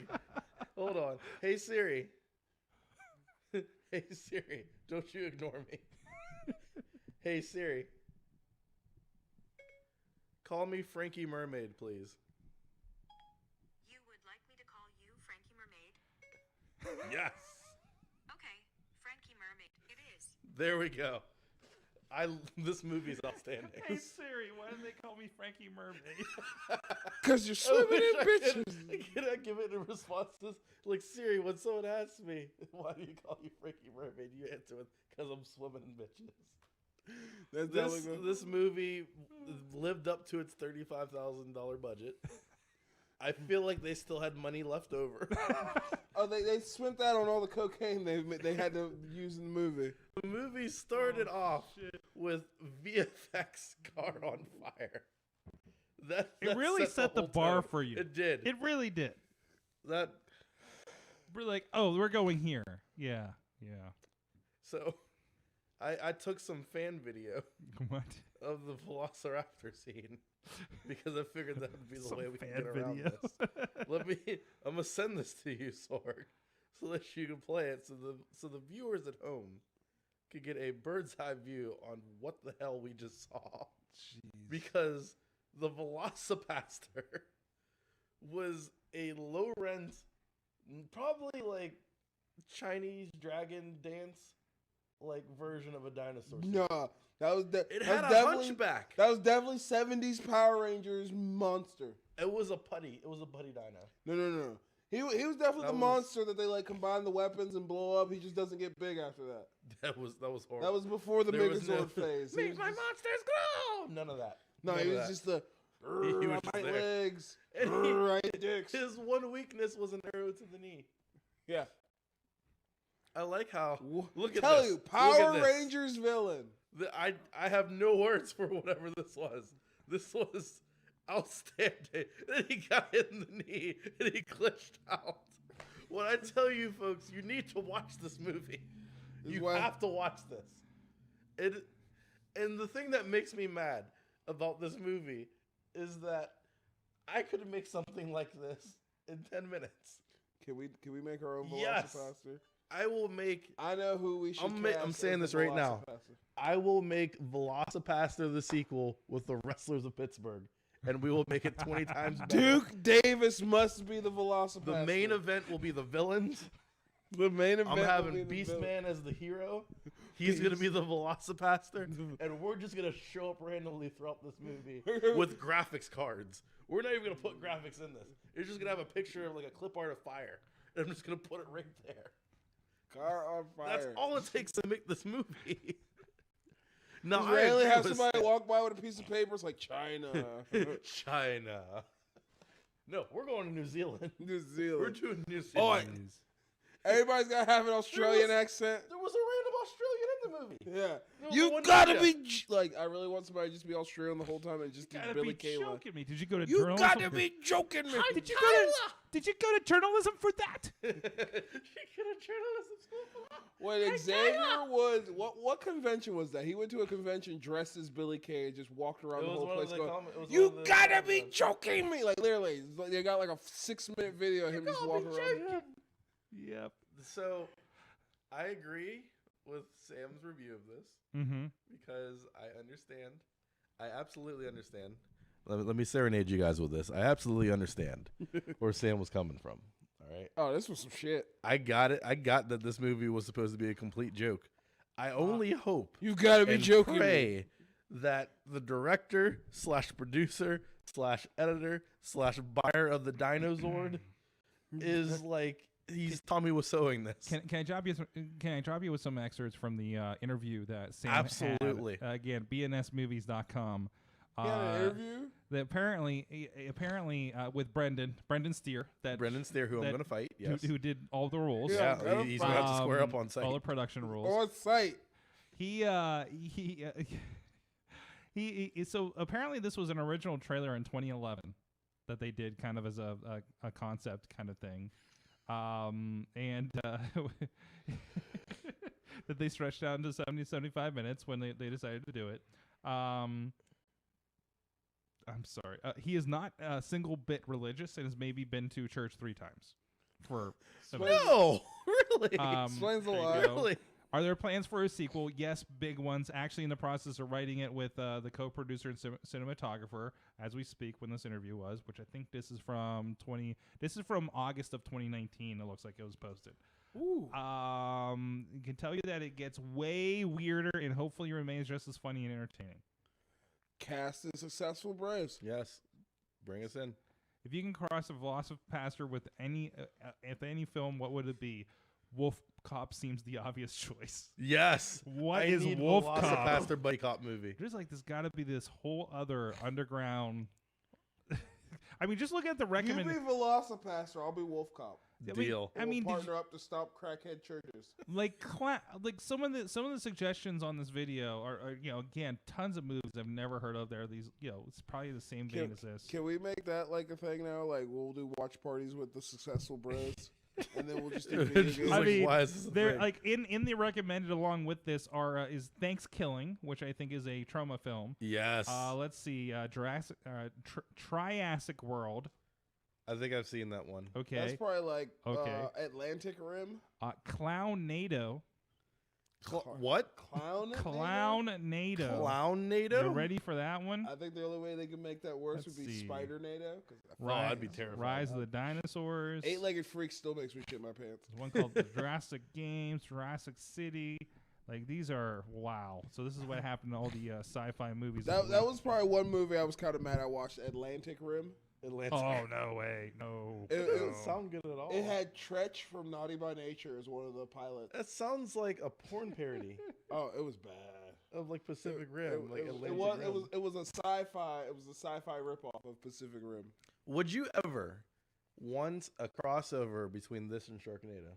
Hold on. Hey Siri. Hey Siri, don't you ignore me. Hey Siri, call me Frankie Mermaid, please. You would like me to call you Frankie Mermaid? Yes. Okay, Frankie Mermaid, it is. There we go. This movie's outstanding. Hey Siri, why do they call me Frankie Mermaid? Because you're swimming in bitches. Can I give it a response to this? Like, Siri, when someone asks me, why do you call you Frankie Mermaid? You answer with, because I'm swimming in bitches. This movie lived up to its $35,000 budget. I feel like they still had money left over. Oh, they spent that on all the cocaine they had to use in the movie. The movie started off with VFX car on fire. That really set the whole bar tone. for you. It did. It really did. That We're like, oh, we're going here. Yeah. so. I took some fan video What? of the Velociraptor scene because I figured that would be the Some way we can fan get around video. this. I'm gonna send this to you, Sorg, so that you can play it, so the viewers at home could get a bird's eye view on what the hell we just saw. Jeez. Because the Velocipaster was a low rent, probably like Chinese dragon dance like version of a dinosaur. No, that was It that had was a definitely hunchback. that was definitely 70s Power Rangers monster. It was a putty. It was a putty dino. No. He was definitely That the was- monster that they like combine the weapons and blow up. He just doesn't get big after that. That was horrible. That was before the There was Megazord phase. He Make was my just- monsters grow. None of that. No, None he of was that. just the He was right just there. legs, And he- right dicks. His one weakness was an arrow to the knee. Yeah. I like how. Look at Tell this. you, Look at Power this. Rangers villain. I have no words for whatever this was. This was outstanding. Then he got hit in the knee and he glitched out. When I tell you, folks, you need to watch this movie. This is You why- have to watch this. And the thing that makes me mad about this movie is that I could make something like this in 10 minutes. Can we make our own Yes. Velocipaster? I will make. I know who we should. I'm cast saying as this the right now. Velocipaster. I will make Velocipaster the sequel with the Wrestlers of Pittsburgh, and we will make it 20 times better. Duke Davis must be the Velocipaster. The main event will be the villains. The main event. I'm will be having the Beast villain. Man as the hero. He's going to be the Velocipaster. And we're just going to show up randomly throughout this movie with graphics cards. We're not even going to put graphics in this. You're just going to have a picture of like a clip art of fire. And I'm just going to put it right there. Car on fire. That's all it takes to make this movie. No, Just I randomly agree have with somebody Sam. walk by with a piece of paper. It's like China, China. No, we're going to New Zealand. New We're Zealand. doing New Oi. Zealand. Everybody's gotta have an Australian was- accent. There was a random Australian in the movie. Yeah, No, the you one gotta ninja. be like. I really want somebody to just be Australian the whole time and just do Gotta Billy be Kayla. joking me. Did you go to You journalism? gotta be joking me. Did you go to journalism for that? She could have journalism school for that. When Xavier was what convention was that? He went to a convention dressed as Billy Kay and just walked around It the was whole one of place the going, it was one "You of the gotta be comments. joking me!" Like literally, it's like they got like a 6-minute video of him just walking around. Yep. So, I agree with Sam's review of this Mm-hmm. because I understand. I absolutely understand. Let me serenade you guys with this. I absolutely understand where Sam was coming from. All right. Oh, this was some shit. I got it. I got that this movie was supposed to be a complete joke. I only hope You gotta be and joking me. pray that the director / producer / editor / buyer of the Dinozord is like he's Tommy Wiseauing this. Can I drop you? Can I drop you with some excerpts from the interview that Sam Absolutely. had? Again, bnsmovies.com. He had an interview. That apparently with Brendan Steer, that Brendan Steer, who I'm that- going to fight. Yes. who did all the rules. Yeah. Yeah, he's going to have to square up on all site. the production rules. On site. So apparently this was an original trailer in 2011 that they did kind of as a concept kind of thing, and that they stretched out into 75 minutes when they decided to do it. I'm sorry. He is not a single bit religious and has maybe been to church 3 times. For No, Really? Explains a there you lot. go. Really? Are there plans for a sequel? Yes, big ones. Actually, in the process of writing it with the co-producer and cinematographer as we speak. When this interview was, which I think this is from August of 2019. It looks like it was posted. Ooh. Can tell you that it gets way weirder and hopefully remains just as funny and entertaining. Cast the successful Braves. Yes. Bring us in. If you can cross a Velocipator with any film, what would it be? Wolf Cop seems the obvious choice. Yes. What I is need Wolf Cop? Velocipaster buddy cop movie. There's there's got to be this whole other underground. I mean, just look at the You recommend. be Velocipaster, I'll be Wolf Cop. Deal. I mean, We'll did partner up to stop crackhead churches. like some of the suggestions on this video are again tons of movies I've never heard of. There, these it's probably the same vein as this. Can we make that like a thing now? Like we'll do watch parties with the successful bros, and then we'll just do video Just games. I like, mean, why is this a they're thing? in the recommended along with this are is Thanksgiving, which I think is a trauma film. Yes. Let's see, Triassic World. I think I've seen that one. Okay. That's probably like Okay. Atlantic Rim. Clownado. What? Clown. Clownado. Clownado? You ready for that one? I think the only way they can make that worse Let's would be see. Spider-Nado. Oh, that'd be terrifying. Rise of the Dinosaurs. Eight-legged freak still makes me shit my pants. There's one called Jurassic Games, Jurassic City. Like these are wow. So this is what happened to all the sci-fi movies. That was probably one movie I was kind of mad I watched. Atlantic Rim. Atlantic. Oh no way, no. It- That it- doesn't sound good at all. It had Tretch from Naughty by Nature as one of the pilots. That sounds like a porn parody Oh, it was bad. of like Pacific Rim. Like it Atlantic was Rim. it was a sci-fi. It was a sci-fi ripoff of Pacific Rim. Would you ever want a crossover between this and Sharknado?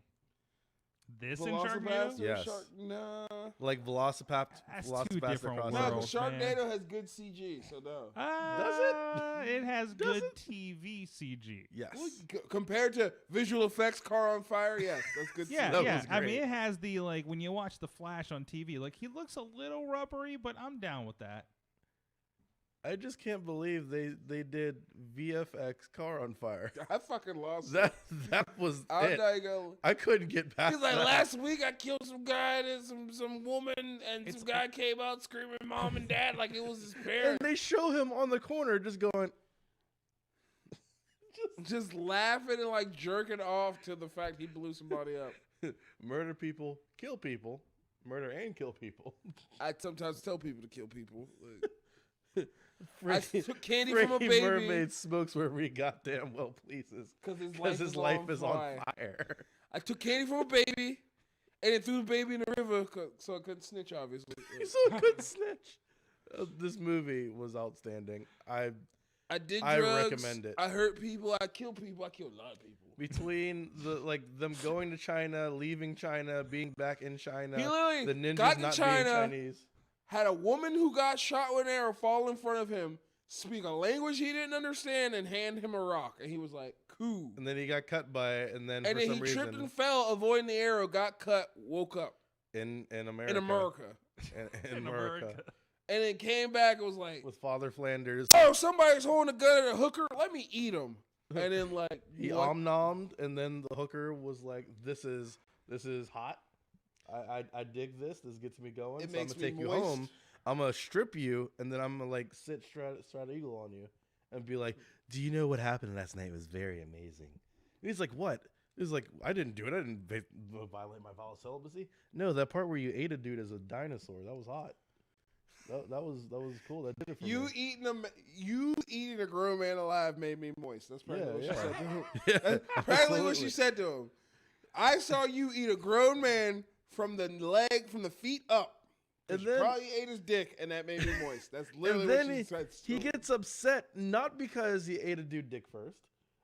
This in Sharknado? Velocipaster, Yes. Nah. Like Velocipaster. That's two Velocipaster different crossover. No, worlds. because man. Sharknado has good CG, so no. Does it? It has Does good it? TV CG. Yes. Well, compared to visual effects, car on fire, yes, that's good. Yeah, That yeah. was I mean, great. it has the when you watch the Flash on TV, like he looks a little rubbery, but I'm down with that. I just can't believe they did VFX car on fire. I fucking lost. That was I was it. like, go. I couldn't get past He's like, that. last week I killed some guy and some woman, and It's- some guy came out screaming mom and dad like it was his And parents. they show him on the corner just going, Just laughing and like jerking off to the fact he blew somebody up. murder people, kill people, murder and kill people. I sometimes tell people to kill people. Like, I Frankie, took candy from a Frankie baby Mermaid smokes wherever he goddamn well pleases. because Because his life is on fire. I took candy from a baby and then threw the baby in the river so I couldn't snitch, obviously. He's so good snitch. This movie was outstanding. I did I drugs. recommend it. I hurt people. I killed people. I killed a lot of people. Between them going to China, leaving China, being back in China, He literally the ninjas got to not China, being Chinese. had a woman who got shot with an arrow fall in front of him, speak a language he didn't understand, and hand him a rock. And he was like, cool. And then he got cut by it, and then And for then some he reason tripped and fell, avoiding the arrow, got cut, woke up in America, in America. in America, And then came back and was like, with Father Flanders, oh, somebody's holding a gun at a hooker. Let me eat him. And then like he what? omnommed, and then the hooker was like, "This is hot. I dig this. This gets me going. It so I'm makes gonna take me you moist." home. I'm gonna strip you, and then I'm gonna like sit strata eagle on you, and be like, do you know what happened last night? It was very amazing. And he's like, what? He's like, I didn't do it. I didn't violate my vow of celibacy. No, that part where you ate a dude as a dinosaur, that was hot. That was cool. That did it for You me. eating a grown man alive made me moist. That's probably what she Yeah. said to him. Yeah, That's apparently what she absolutely. said to him. I saw you eat a grown man from the feet up. And And you then- probably ate his dick, and that made me moist. That's literally And then what she said. he gets upset not because he ate a dude dick first,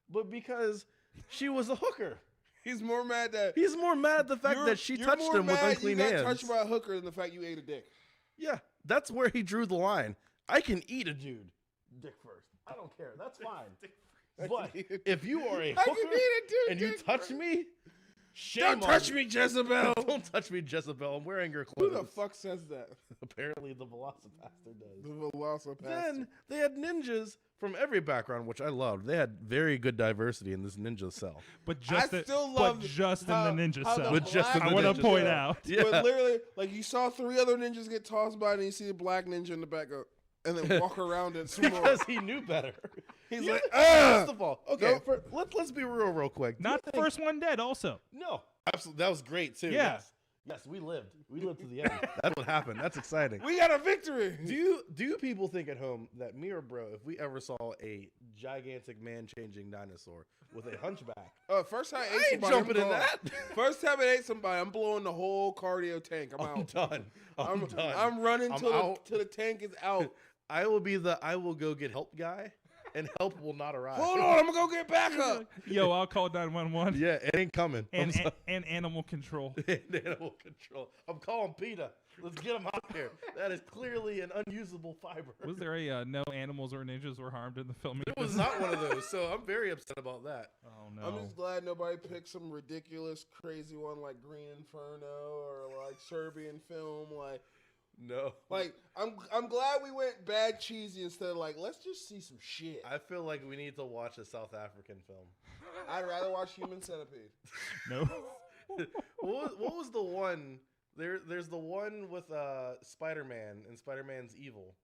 but because she was a hooker. He's more mad that He's more mad at the fact that she you're touched more him with mad unclean you got hands. touched by a hooker than the fact you ate a dick. Yeah, that's where he drew the line. I can eat a dude dick first. I don't care. That's fine. But if you are a I can hooker eat a dude and you dick touch first. me, Don't touch me, Jezebel. Don't touch me, Jezebel. I'm wearing your Who clothes. the fuck says that? Apparently, the Velocipaster does. The Velocipastor. Then they had ninjas from every background, which I loved. They had very good diversity in this ninja cell. But just, still love just how- in the ninja how the cell. But just in black the I want ninja to point cell. out. Yeah. But literally, like you saw 3 other ninjas get tossed by, and you see the black ninja in the back go, and then walk around it some more. Because he knew better. He's You like, know- "Ugh!" First of all, okay, No, let's be real quick. Not the first one dead, also. No, absolutely. That was great too. Yeah. Yes, we lived. We lived to the end. That's what happened. That's exciting. We got a victory. Do you people think at home that me or bro, if we ever saw a gigantic man-changing dinosaur with a hunchback, First time I ate I ain't somebody, jumping I'm in gone. that. First time I ate somebody, I'm blowing the whole cardio tank. I'm I'm out. done. I'm done. I'm running I'm till out. the tank is out. I will be I will go get help guy, and help will not arrive. Hold on, I'm gonna go get backup. Yo, I'll call 911. Yeah, it ain't coming. And, and animal control. Animal control. I'm calling PETA. Let's get him out here. That is clearly an unusable fiber. Was there a no animals or ninjas were harmed in the film? It was not one of those, so I'm very upset about that. Oh no. I'm just glad nobody picked some ridiculous, crazy one like Green Inferno or like Serbian film. No. Like I'm glad we went bad cheesy instead of like let's just see some shit. I feel like we need to watch a South African film. I'd rather watch Human Centipede. No. What was the one? There's the one with Spider-Man and Spider-Man's evil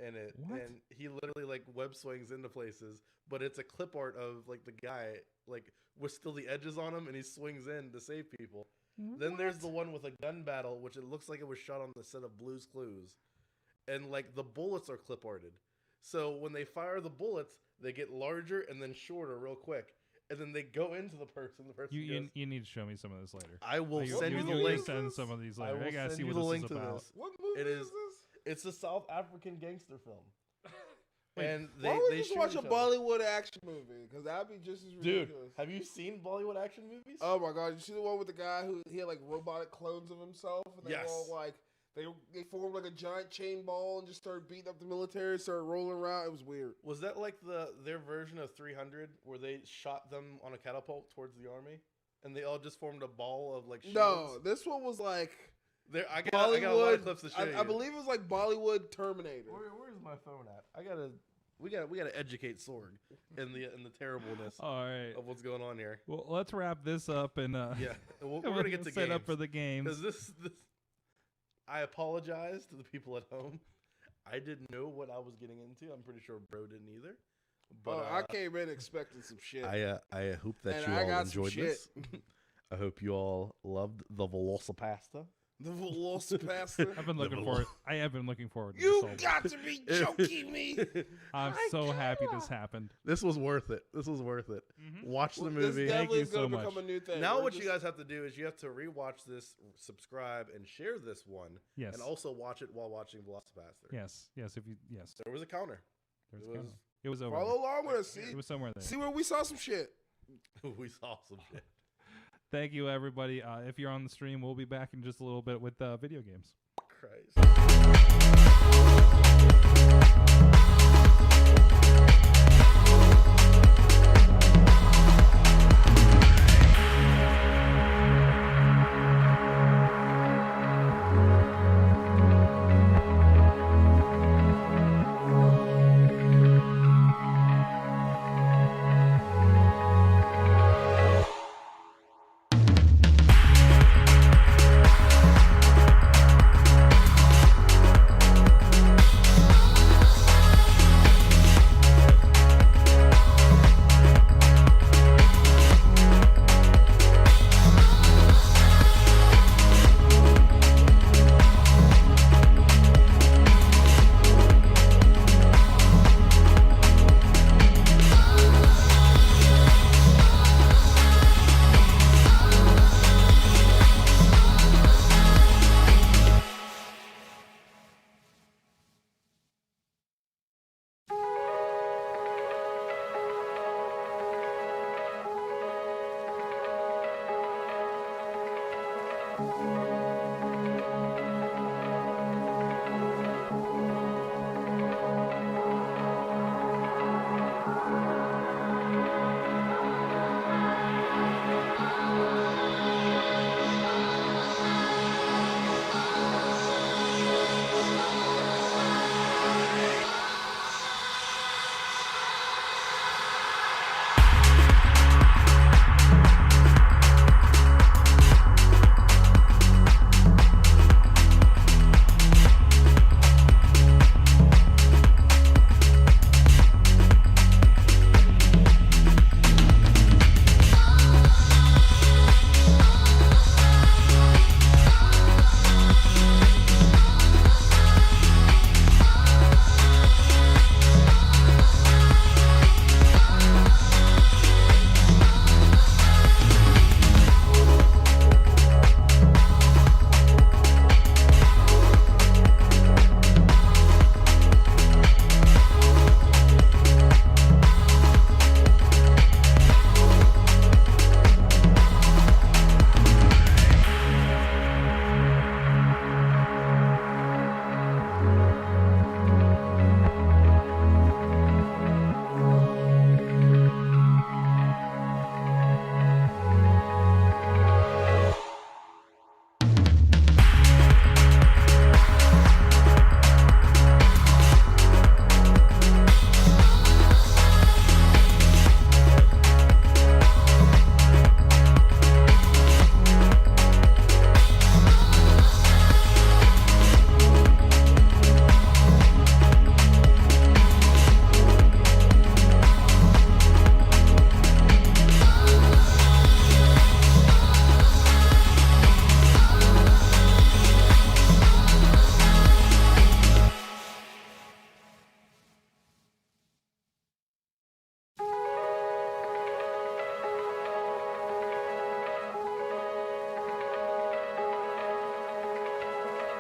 in it. What? And he literally like web swings into places, but it's a clip art of like the guy like with still the edges on him and he swings in to save people. Then there's the one with a gun battle, which it looks like it was shot on the set of Blue's Clues. And like the bullets are clip arted. So when they fire the bullets, they get larger and then shorter real quick. And then they go into the person. The person You goes, need to show me some of this later. I will You- send you- you the you link. Send some of these I later. will I gotta send see you what the this link is to about. this. What movie It is is- this? It's a South African gangster film. Wait, And Why don't we just shoot watch a each other. Bollywood action movie? Because that'd be just as Dude, ridiculous. have you seen Bollywood action movies? Oh my god, you see the one with the guy who he had like robotic clones of himself, and they were Yes. all like they formed like a giant chain ball and just started beating up the military, started rolling around. It was weird. Was that like their version of 300 where they shot them on a catapult towards the army and they all just formed a ball of like shields? No, this one was like I got a lot of Bollywood. clips to show you. I believe it was like Bollywood Terminator. Where's my phone at? We gotta educate Sorg in the terribleness All right. of what's going on here. Well, let's wrap this up and Yeah, we're gonna get to set up games. for the games. Because this, I apologize to the people at home. I didn't know what I was getting into. I'm pretty sure Bro didn't either. But I came in expecting some shit. I hope that And you I all got some enjoyed this. I hope you all loved the Velocipastor. The Velocipastor. I've been looking forward. I have been looking forward to You this. got to be joking me. I'm so happy this happened. This was worth it. This was worth it. Watch the This movie. definitely you is going so to become much. a new thing. Now We're what just- you guys have to do is you have to rewatch this, subscribe, and share this one. Yes. And also watch it while watching Velocipaster. Yes. If you There was a counter. there's It was- it was over. follow there. along with us. It was somewhere there. See where we saw some shit. We saw some shit. Thank you, everybody. If you're on the stream, we'll be back in just a little bit with video games. Christ.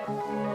Thank you.